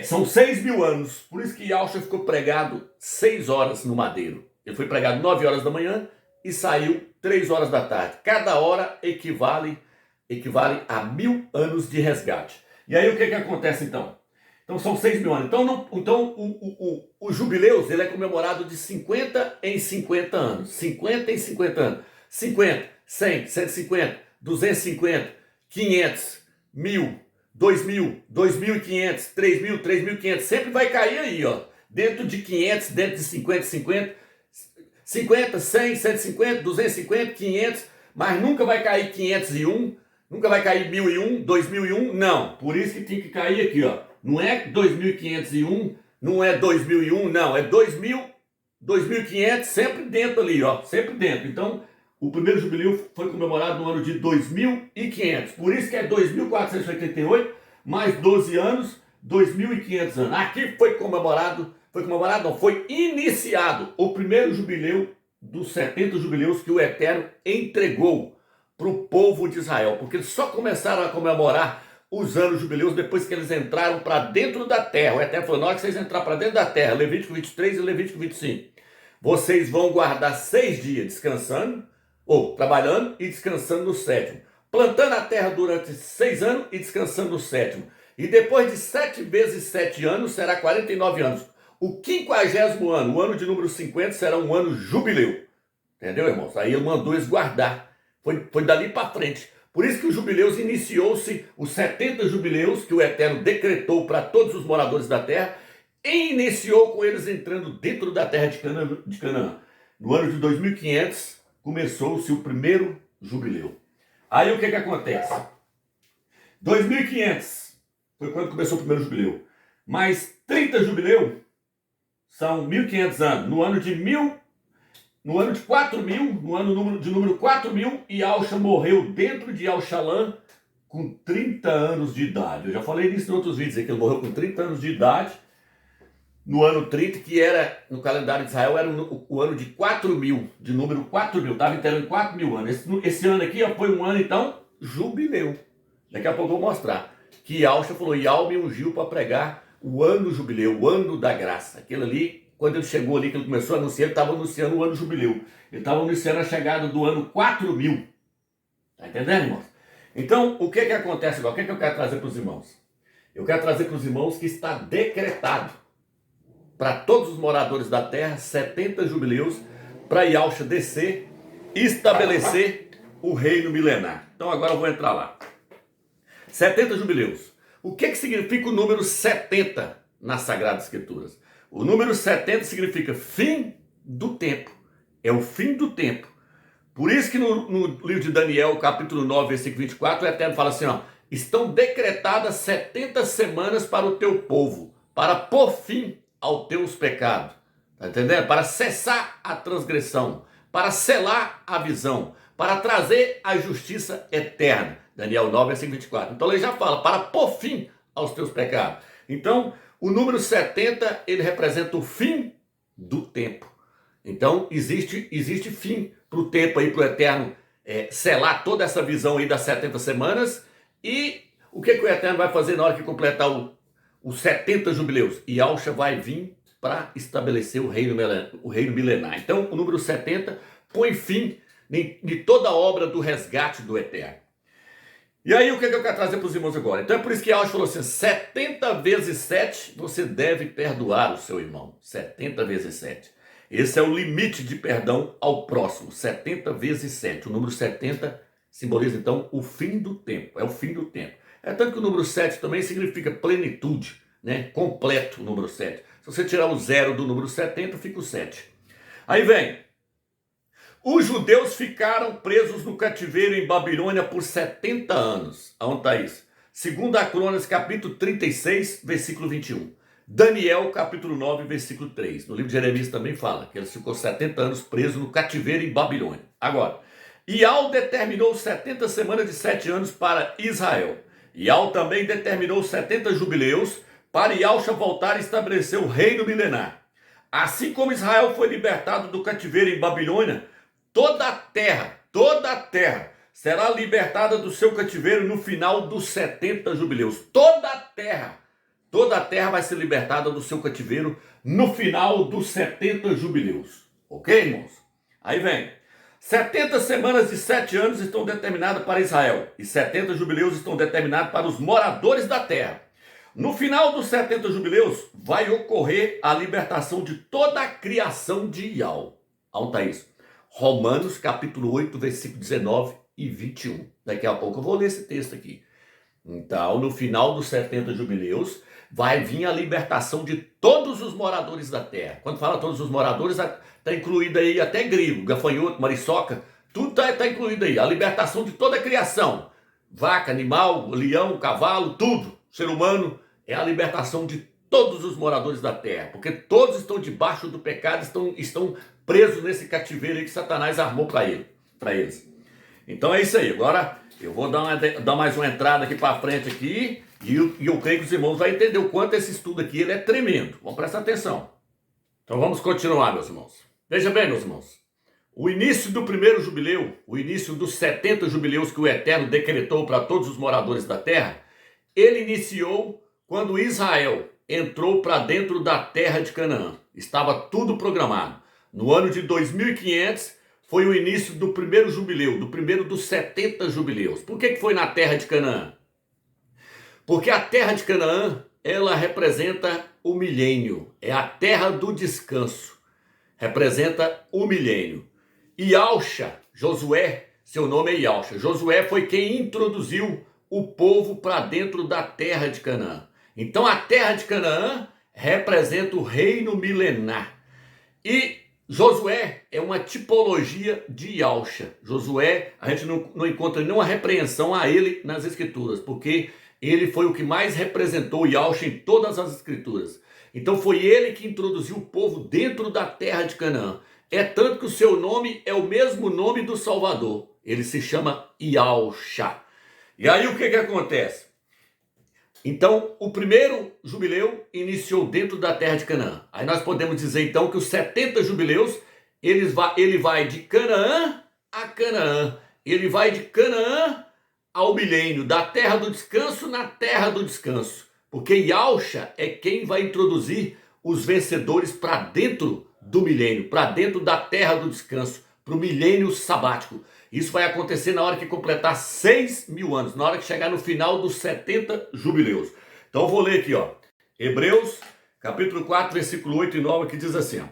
São 6.000 anos, por isso que Yahushua ficou pregado 6 horas no madeiro. Ele foi pregado 9 horas da manhã e saiu 3 horas da tarde. Cada hora equivale a 1.000 anos de resgate. E aí o que acontece então? Então são 6.000 anos. Então o jubileus ele é comemorado de 50 em 50 anos. 50 em 50 anos. 50, 100, 150, 250, 500, 1.000, 2.000, 2.500, 3.000, 3.500. Sempre vai cair aí, ó. Dentro de 500, dentro de 50, 50, 50, 100, 150, 250, 500. Mas nunca vai cair 501. Nunca vai cair 1.001, 2.001, não. Por isso que tem que cair aqui, ó. Não é 2.501, não é 2.001, não. É 2.000, 2.500, sempre dentro ali, ó. Sempre dentro. Então, o primeiro jubileu foi comemorado no ano de 2.500. Por isso que é 2.488, mais 12 anos, 2.500 anos. Aqui foi iniciado o primeiro jubileu dos 70 jubileus que o Eterno entregou para o povo de Israel, porque eles só começaram a comemorar os anos jubileus depois que eles entraram para dentro da terra. O Eterno falou: na hora que vocês entrarem para dentro da terra, Levítico 23 e Levítico 25, vocês vão guardar 6 dias descansando, ou trabalhando e descansando no sétimo, plantando a terra durante 6 anos e descansando no sétimo. E depois de 7 vezes 7 anos, será 49 anos. O 50º ano, o ano de número 50, será um ano jubileu. Entendeu, irmãos? Aí ele mandou eles guardar. Foi dali para frente. Por isso que os jubileus iniciou-se, os 70 jubileus que o Eterno decretou para todos os moradores da terra, e iniciou com eles entrando dentro da terra de Canaã. No ano de 2500, começou-se o primeiro jubileu. Aí o que acontece? 2500 foi quando começou o primeiro jubileu. Mais 30 jubileu são 1.500 anos. No ano de 4.000, no ano de número 4.000, Yahushua morreu dentro de Yahushalã com 30 anos de idade. Eu já falei disso em outros vídeos, que ele morreu com 30 anos de idade, no ano 30, que era, no calendário de Israel, era o ano de 4.000, de número 4.000, estava inteirando 4.000 anos. Esse ano aqui foi um ano, então, jubileu. Daqui a pouco eu vou mostrar que Yahushua falou: Yahu me ungiu para pregar o ano jubileu, o ano da graça. Aquilo ali, quando ele chegou ali, que ele começou a anunciar, ele estava anunciando o ano jubileu. Ele estava anunciando a chegada do ano 4.000. Está entendendo, irmãos? Então, o que acontece agora? O que eu quero trazer para os irmãos? Eu quero trazer para os irmãos que está decretado para todos os moradores da terra 70 jubileus para Yahushua descer e estabelecer o reino milenar. Então agora eu vou entrar lá. 70 jubileus. O que significa o número 70 nas Sagradas Escrituras? O número 70 significa fim do tempo. É o fim do tempo. Por isso que no livro de Daniel, capítulo 9, versículo 24, o Eterno fala assim, ó: estão decretadas 70 semanas para o teu povo, para pôr fim aos teus pecados. Está entendendo? Para cessar a transgressão, para selar a visão, para trazer a justiça eterna. Daniel 9, versículo 24. Então ele já fala, para pôr fim aos teus pecados. Então, o número 70, ele representa o fim do tempo. Então, existe fim para o tempo aí, para o Eterno selar toda essa visão aí das 70 semanas. E o que o Eterno vai fazer na hora que completar os 70 jubileus? Yahushua vai vir para estabelecer o reino milenar. Então, o número 70 põe fim de toda a obra do resgate do Eterno. E aí, o que eu quero trazer para os irmãos agora? Então, é por isso que Yahushua falou assim, 70 vezes 7, você deve perdoar o seu irmão. 70 vezes 7. Esse é o limite de perdão ao próximo. 70 vezes 7. O número 70 simboliza, então, o fim do tempo. É o fim do tempo. É tanto que o número 7 também significa plenitude, né? Completo, o número 7. Se você tirar o 0 do número 70, fica o 7. Aí vem. Os judeus ficaram presos no cativeiro em Babilônia por 70 anos. Aonde está isso? Segundo a Crônicas, capítulo 36, versículo 21. Daniel, capítulo 9, versículo 3. No livro de Jeremias também fala que ele ficou 70 anos preso no cativeiro em Babilônia. Agora, Ial determinou 70 semanas de 7 anos para Israel. Ial também determinou 70 jubileus para Ialcha voltar e estabelecer o reino milenar. Assim como Israel foi libertado do cativeiro em Babilônia, toda a terra será libertada do seu cativeiro no final dos 70 jubileus. Toda a terra vai ser libertada do seu cativeiro no final dos 70 jubileus. Ok, irmãos? Aí vem. 70 semanas de 7 anos estão determinadas para Israel e 70 jubileus estão determinados para os moradores da terra. No final dos 70 jubileus vai ocorrer a libertação de toda a criação de Ial. Onde está isso? Romanos capítulo 8, versículo 19 e 21. Daqui a pouco eu vou ler esse texto aqui. Então, no final dos 70 jubileus, vai vir a libertação de todos os moradores da terra. Quando fala todos os moradores, está incluído aí até grilo, gafanhoto, mariçoca, tudo está incluído aí. A libertação de toda a criação. Vaca, animal, leão, cavalo, tudo. Ser humano, é a libertação de todos os moradores da terra. Porque todos estão debaixo do pecado, estão presos nesse cativeiro aí que Satanás armou para eles. Então é isso aí. Agora eu vou dar mais uma entrada aqui para frente aqui. E eu creio que os irmãos vão entender o quanto esse estudo aqui ele é tremendo. Vamos prestar atenção. Então vamos continuar, meus irmãos. Veja bem, meus irmãos. O início do primeiro jubileu, o início dos 70 jubileus que o Eterno decretou para todos os moradores da terra, ele iniciou quando Israel entrou para dentro da terra de Canaã. Estava tudo programado. No ano de 2500 foi o início do primeiro jubileu, do primeiro dos 70 jubileus. Por que foi na terra de Canaã? Porque a terra de Canaã, ela representa o milênio, é a terra do descanso, representa o milênio. Ialcha, Josué, seu nome é Ialcha, Josué foi quem introduziu o povo para dentro da terra de Canaã. Então a terra de Canaã representa o reino milenar. E Josué é uma tipologia de Ialcha. Josué, a gente não encontra nenhuma repreensão a ele nas escrituras, porque ele foi o que mais representou Ialcha em todas as escrituras. Então foi ele que introduziu o povo dentro da terra de Canaã. É tanto que o seu nome é o mesmo nome do Salvador. Ele se chama Ialcha. E aí o que acontece? Então o primeiro jubileu iniciou dentro da terra de Canaã. Aí nós podemos dizer então que os 70 jubileus, ele vai de Canaã a Canaã. Ele vai de Canaã ao milênio, da terra do descanso na terra do descanso. Porque Ialcha é quem vai introduzir os vencedores para dentro do milênio, para dentro da terra do descanso, para o milênio sabático. Isso vai acontecer na hora que completar 6.000 anos, na hora que chegar no final dos 70 jubileus. Então eu vou ler aqui, ó. Hebreus, capítulo 4, versículo 8 e 9, que diz assim, ó.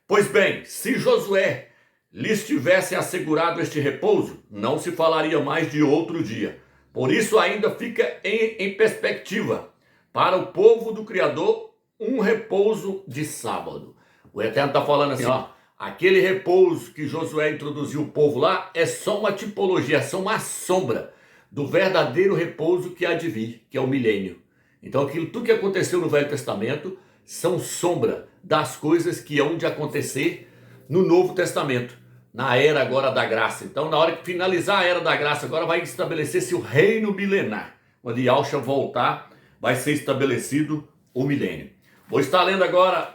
Pois bem, se Josué lhes tivesse assegurado este repouso, não se falaria mais de outro dia. Por isso ainda fica em perspectiva para o povo do Criador um repouso de sábado. O Eterno está falando assim, ó, aquele repouso que Josué introduziu o povo lá é só uma tipologia, é só uma sombra do verdadeiro repouso que há de vir, que é o milênio. Então tudo que aconteceu no Velho Testamento são sombra das coisas que hão de acontecer no Novo Testamento, na era agora da graça. Então na hora que finalizar a era da graça, agora vai estabelecer-se o reino milenar. Quando Ialcha voltar, vai ser estabelecido o milênio. Vou estar lendo agora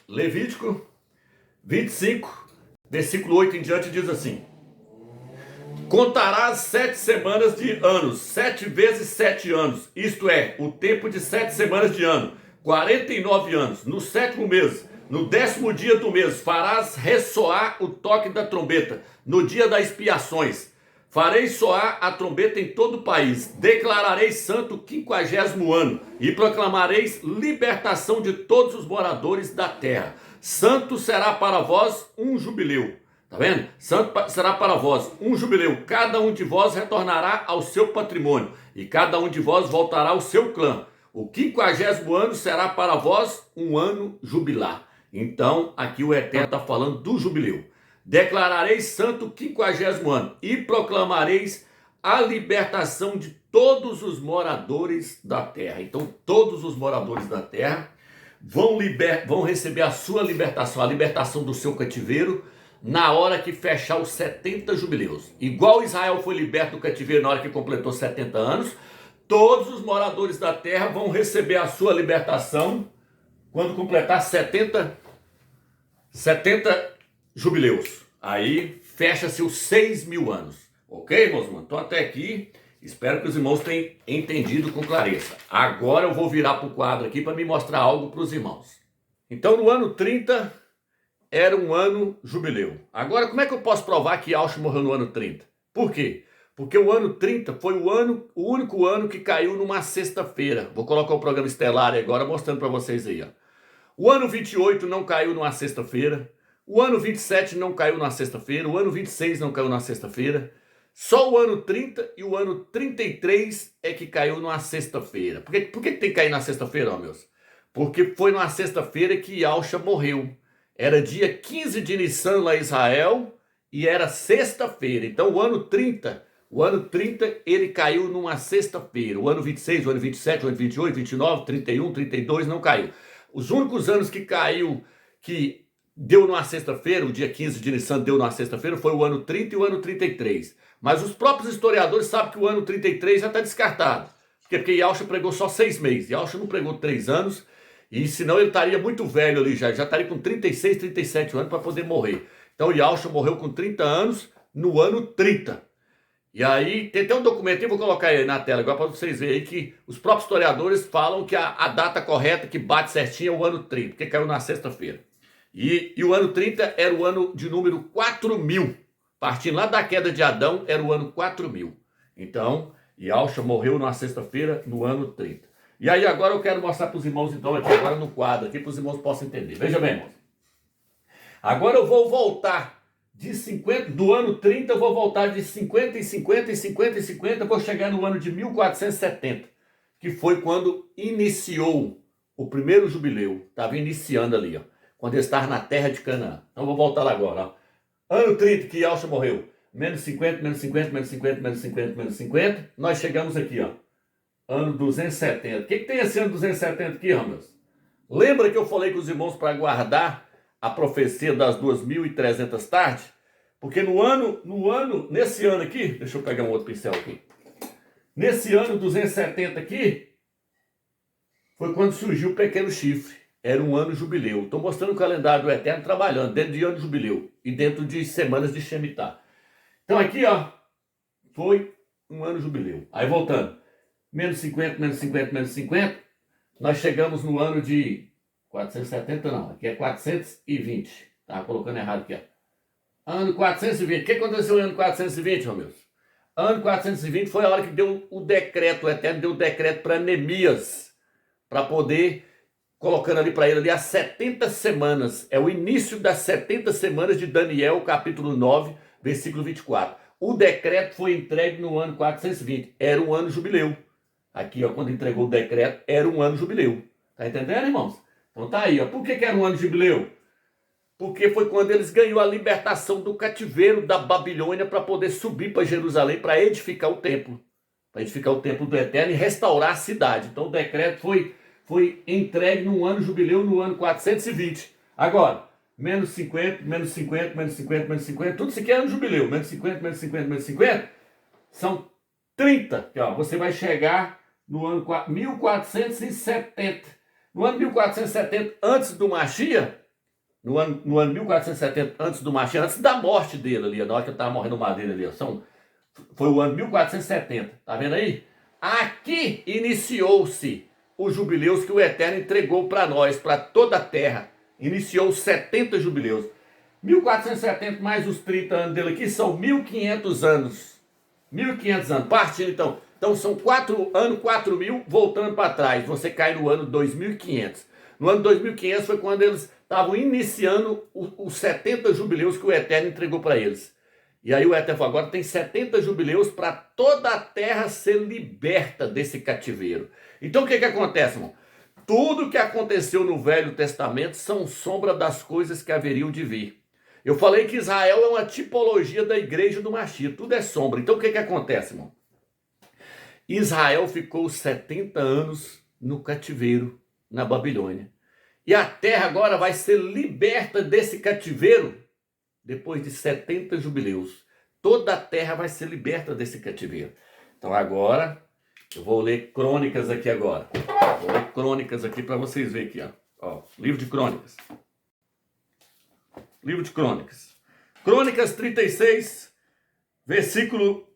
Levítico 25, versículo 8 em diante, diz assim: contarás 7 semanas de anos, 7 vezes 7 anos, isto é, o tempo de 7 semanas de ano, 49 anos. No 7º mês, no 10º dia do mês, farás ressoar o toque da trombeta, no dia das expiações. Farei soar a trombeta em todo o país, declarareis santo o 50º ano, e proclamareis libertação de todos os moradores da terra. Santo será para vós um jubileu. Tá vendo? Santo será para vós um jubileu. Cada um de vós retornará ao seu patrimônio, e cada um de vós voltará ao seu clã. O 50º ano será para vós um ano jubilar. Então, aqui o Eterno está falando do jubileu. declarareis santo o 50º ano e proclamareis a libertação de todos os moradores da terra. Então todos os moradores da terra vão receber a sua libertação, a libertação do seu cativeiro, na hora que fechar os 70 jubileus. Igual Israel foi liberto do cativeiro na hora que completou 70 anos, todos os moradores da terra vão receber a sua libertação quando completar 70 jubileus. Aí fecha-se os 6.000 anos. Ok, irmãos? Então até aqui, espero que os irmãos tenham entendido com clareza. Agora eu vou virar para o quadro aqui para me mostrar algo para os irmãos. Então no ano 30 era um ano jubileu. Agora como é que eu posso provar que Yahshua morreu no ano 30? Por quê? Porque o ano 30 foi o único ano que caiu numa sexta-feira. Vou colocar o programa estelar agora mostrando para vocês aí. Ó. O ano 28 não caiu numa sexta-feira. O ano 27 não caiu numa sexta-feira. O ano 26 não caiu numa sexta-feira. Só o ano 30 e o ano 33 é que caiu numa sexta-feira. Por que tem que cair na sexta-feira, ó, meus? Porque foi numa sexta-feira que Yahshua morreu. Era dia 15 de Nissan lá em Israel e era sexta-feira. Então o ano 30 ele caiu numa sexta-feira. O ano 26, o ano 27, o ano 28, 29, 31, 32 não caiu. Os únicos anos que caiu, que deu numa sexta-feira, o dia 15 de Nissan deu numa sexta-feira, foi o ano 30 e o ano 33. Mas os próprios historiadores sabem que o ano 33 já está descartado. Porque Yahshua pregou só 6 meses. Yahshua não pregou 3 anos. E senão ele estaria muito velho ali já estaria com 36, 37 anos para poder morrer. Então Yahshua morreu com 30 anos no ano 30. E aí tem até um documento, eu vou colocar aí na tela agora para vocês verem aí que os próprios historiadores falam que a data correta que bate certinho é o ano 30, porque caiu na sexta-feira. E o ano 30 era o ano de número 4.000. Partindo lá da queda de Adão, era o ano 4.000. Então, Yahshua morreu na sexta-feira no ano 30. E aí agora eu quero mostrar para os irmãos, então, aqui agora no quadro, aqui para os irmãos possam entender. Veja bem, irmãos. Agora eu vou voltar do ano 30, eu vou voltar de 50 em 50, em 50 em 50, vou chegar no ano de 1470, que foi quando iniciou o primeiro jubileu. Estava iniciando ali, ó, quando ele estava na terra de Canaã. Então eu vou voltar lá agora, ó. Ano 30 que Yahshua morreu. Menos 50, menos 50, menos 50, menos 50, menos 50. Nós chegamos aqui, ó. Ano 270. O que tem esse ano 270 aqui, Ramos? Lembra que eu falei com os irmãos para guardar a profecia das 2.300 tardes? Porque nesse ano aqui, deixa eu pegar um outro pincel aqui. Nesse ano 270 aqui, foi quando surgiu o pequeno chifre. Era um ano jubileu. Estou mostrando o calendário do Eterno trabalhando dentro de ano de jubileu e dentro de semanas de Shemitah. Então aqui, ó, foi um ano jubileu. Aí voltando. Menos 50, menos 50, menos 50. Nós chegamos no ano de 470, não. Aqui é 420. Estava colocando errado aqui, ó. Ano 420. O que aconteceu no ano 420, meus? Ano 420 foi a hora que deu o decreto, o Eterno deu o decreto para Neemias, para poder, colocando ali para ele ali as 70 semanas. É o início das 70 semanas de Daniel, capítulo 9, versículo 24. O decreto foi entregue no ano 420. Era um ano jubileu. Aqui, ó, quando entregou o decreto, era um ano jubileu. Tá entendendo, irmãos? Então tá aí, ó. Por que era um ano jubileu? Porque foi quando eles ganhou a libertação do cativeiro da Babilônia para poder subir para Jerusalém para edificar o templo. Para edificar o templo do Eterno e restaurar a cidade. Então o decreto foi entregue num ano jubileu, no ano 420. Agora, menos 50, menos 50, menos 50, menos 50, tudo isso aqui é ano jubileu. Menos 50, menos 50, menos 50, são 30. Aqui, ó, você vai chegar no ano 1470. No ano 1470, antes do Mashiach, no ano 1470, antes do Mashiach, antes da morte dele ali, na hora que ele estava morrendo no madeira ali, foi o ano 1470. Tá vendo aí? Aqui iniciou-se os jubileus que o Eterno entregou para nós, para toda a terra. Iniciou os 70 jubileus. 1470 mais os 30 anos dele aqui são 1.500 anos. 1.500 anos. Partindo então. Então são 4.000 voltando para trás. Você cai no ano 2.500. No ano 2.500 foi quando eles estavam iniciando os 70 jubileus que o Eterno entregou para eles. E aí o Eterno falou, agora tem 70 jubileus para toda a terra ser liberta desse cativeiro. Então o que acontece, irmão? Tudo que aconteceu no Velho Testamento são sombra das coisas que haveriam de vir. Eu falei que Israel é uma tipologia da igreja do Mashiach, tudo é sombra. Então o que acontece, irmão? Israel ficou 70 anos no cativeiro na Babilônia. E a terra agora vai ser liberta desse cativeiro depois de 70 jubileus. Toda a terra vai ser liberta desse cativeiro. Então agora, eu vou ler Crônicas aqui agora. Vou ler Crônicas aqui para vocês verem aqui, ó. Livro de Crônicas. Livro de Crônicas. Crônicas 36, versículo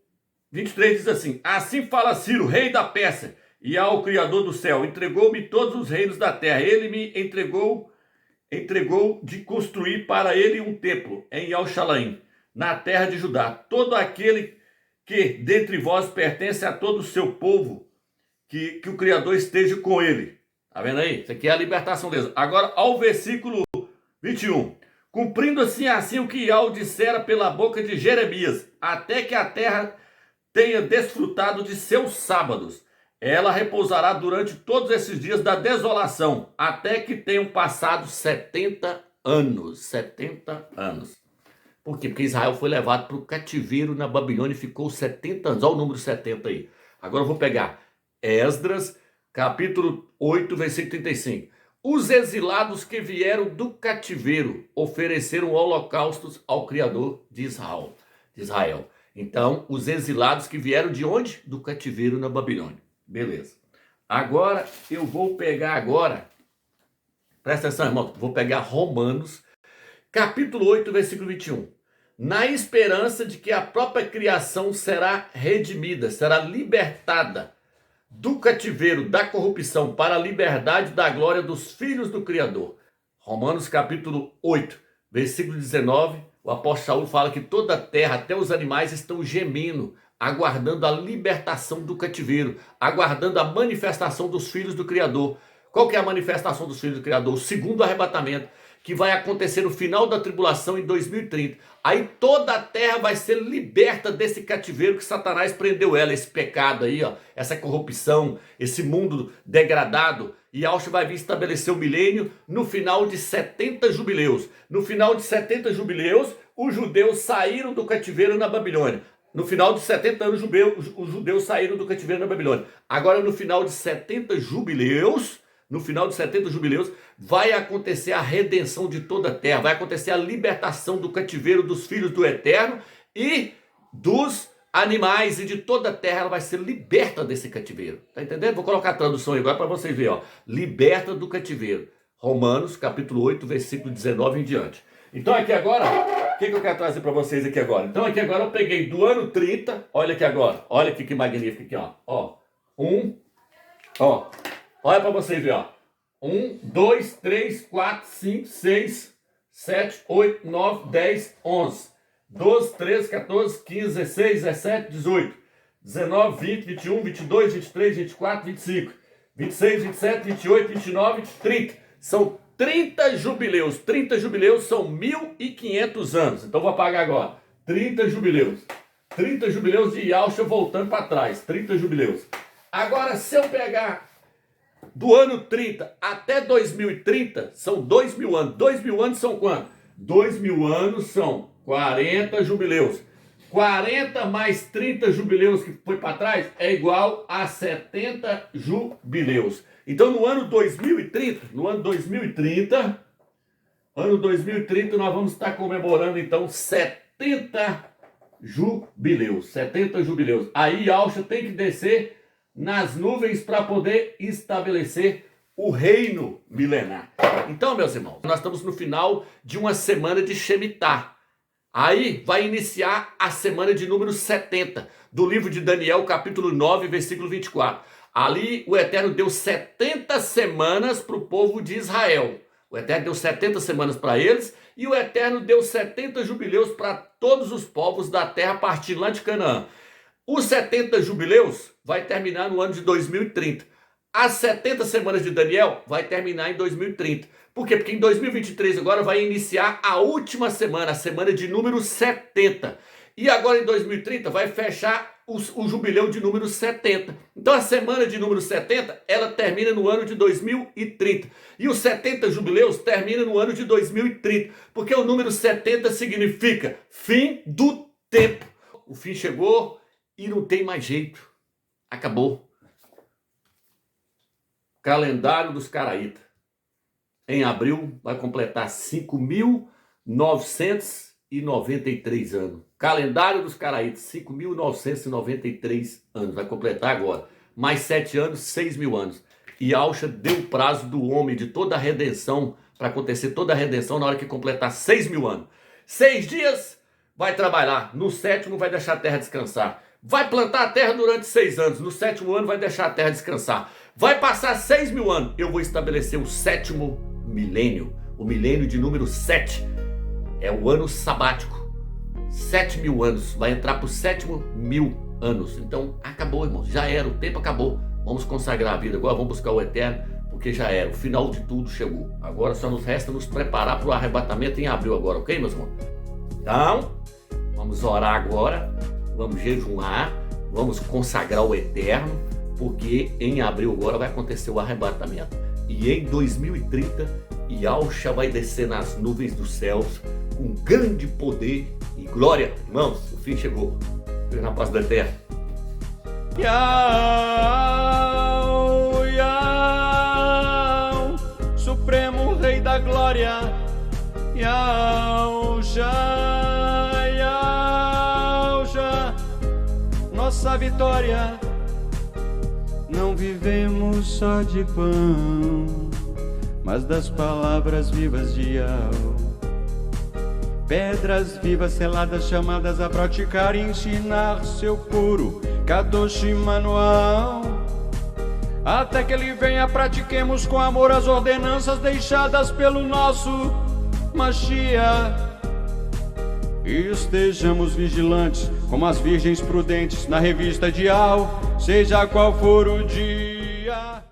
23 diz assim: assim fala Ciro, rei da Pérsia, e ao Criador do céu, entregou-me todos os reinos da terra. Ele me entregou de construir para ele um templo em Yalchalaim, na terra de Judá. Todo aquele que dentre vós pertence a todo o seu povo, que o Criador esteja com ele. Tá vendo aí? Isso aqui é a libertação deles. Agora, ao versículo 21. Cumprindo assim o que Yahweh dissera pela boca de Jeremias, até que a terra tenha desfrutado de seus sábados. Ela repousará durante todos esses dias da desolação, até que tenham passado 70 anos. 70 anos. Por quê? Porque Israel foi levado para o cativeiro na Babilônia e ficou 70 anos. Olha o número 70 aí. Agora eu vou pegar Esdras, capítulo 8, versículo 35. Os exilados que vieram do cativeiro ofereceram holocaustos ao Criador de Israel. Então, os exilados que vieram de onde? Do cativeiro na Babilônia. Beleza. Agora, eu vou pegar presta atenção, irmão, vou pegar Romanos, capítulo 8, versículo 21. Na esperança de que a própria criação será redimida, será libertada do cativeiro, da corrupção, para a liberdade da glória dos filhos do Criador. Romanos capítulo 8, versículo 19, o apóstolo Saul fala que toda a terra, até os animais, estão gemendo, aguardando a libertação do cativeiro, aguardando a manifestação dos filhos do Criador. Qual que é a manifestação dos filhos do Criador? O segundo arrebatamento, que vai acontecer no final da tribulação em 2030. Aí toda a terra vai ser liberta desse cativeiro que Satanás prendeu ela, esse pecado aí, ó, essa corrupção, esse mundo degradado. E Yahshua vai vir estabelecer o milênio no final de 70 jubileus. No final de 70 jubileus, os judeus saíram do cativeiro na Babilônia. No final de 70 anos, os judeus saíram do cativeiro na Babilônia. Agora, no final de 70 jubileus, vai acontecer a redenção de toda a terra, vai acontecer a libertação do cativeiro dos filhos do Eterno e dos animais, e de toda a terra ela vai ser liberta desse cativeiro. Tá entendendo? Vou colocar a tradução agora para vocês verem, ó. Liberta do cativeiro. Romanos, capítulo 8, versículo 19 em diante. Então aqui agora, o que eu quero trazer para vocês aqui agora? Então aqui agora eu peguei do ano 30, olha aqui agora, olha aqui que magnífico aqui, ó. Olha para vocês verem, ó. 1, 2, 3, 4, 5, 6, 7, 8, 9, 10, 11, 12, 13, 14, 15, 16, 17, 18, 19, 20, 21, 22, 23, 24, 25, 26, 27, 28, 29, 30. São 30 jubileus. 30 jubileus são 1.500 anos. Então vou apagar agora. 30 jubileus. 30 jubileus de Yahshua voltando para trás. 30 jubileus. Agora, se eu pegar do ano 30 até 2030, são 2.000 anos. 2.000 anos são quanto? 2.000 anos são 40 jubileus. 40 mais 30 jubileus que foi para trás é igual a 70 jubileus. Então no ano 2030, nós vamos estar comemorando então 70 jubileus. 70 jubileus. Aí Yahshua tem que descer nas nuvens para poder estabelecer o reino milenar. Então, meus irmãos, nós estamos no final de uma semana de Shemitah. Aí vai iniciar a semana de número 70, do livro de Daniel, capítulo 9, versículo 24. Ali o Eterno deu 70 semanas para o povo de Israel. O Eterno deu 70 semanas para eles e o Eterno deu 70 jubileus para todos os povos da terra partindo lá de Canaã. Os 70 jubileus vai terminar no ano de 2030. As 70 semanas de Daniel vai terminar em 2030. Por quê? Porque em 2023 agora vai iniciar a última semana, a semana de número 70. E agora em 2030 vai fechar o jubileu de número 70. Então a semana de número 70, ela termina no ano de 2030. E os 70 jubileus terminam no ano de 2030. Porque o número 70 significa fim do tempo. O fim chegou e não tem mais jeito. Acabou. Calendário dos Caraítas. Em abril vai completar 5.993 anos. Calendário dos Caraítas, 5.993 anos. Vai completar agora. Mais 7 anos, 6.000 anos. E Alcha deu o prazo do homem de toda a redenção, para acontecer toda a redenção na hora que completar 6.000 anos. 6 dias vai trabalhar. No 7º vai deixar a terra descansar. Vai plantar a terra durante 6 anos. No 7º ano vai deixar a terra descansar. Vai passar 6.000 anos. Eu vou estabelecer o 7º milênio. O milênio de número 7. É o ano sabático. 7.000 anos. Vai entrar para os 7.000 anos. Então acabou, irmãos. Já era. O tempo acabou. Vamos consagrar a vida agora. Vamos buscar o eterno. Porque já era. O final de tudo chegou. Agora só nos resta nos preparar para o arrebatamento em abril agora. Ok, meus irmãos? Então, vamos orar agora. Vamos jejuar. Vamos consagrar o eterno. Porque em abril agora vai acontecer o arrebatamento. E em 2030, Yahshua vai descer nas nuvens dos céus com grande poder e glória. Irmãos, o fim chegou. Na paz do eterno. Yahweh, Supremo Rei da Glória. Yahshua, Yahshua, nossa vitória. Não vivemos só de pão, mas das palavras vivas de Yahweh. Pedras vivas seladas chamadas a praticar e ensinar seu puro Kadosh manual. Até que ele venha, pratiquemos com amor as ordenanças deixadas pelo nosso Mashiach. E estejamos vigilantes como as virgens prudentes na revista de Al, seja qual for o dia.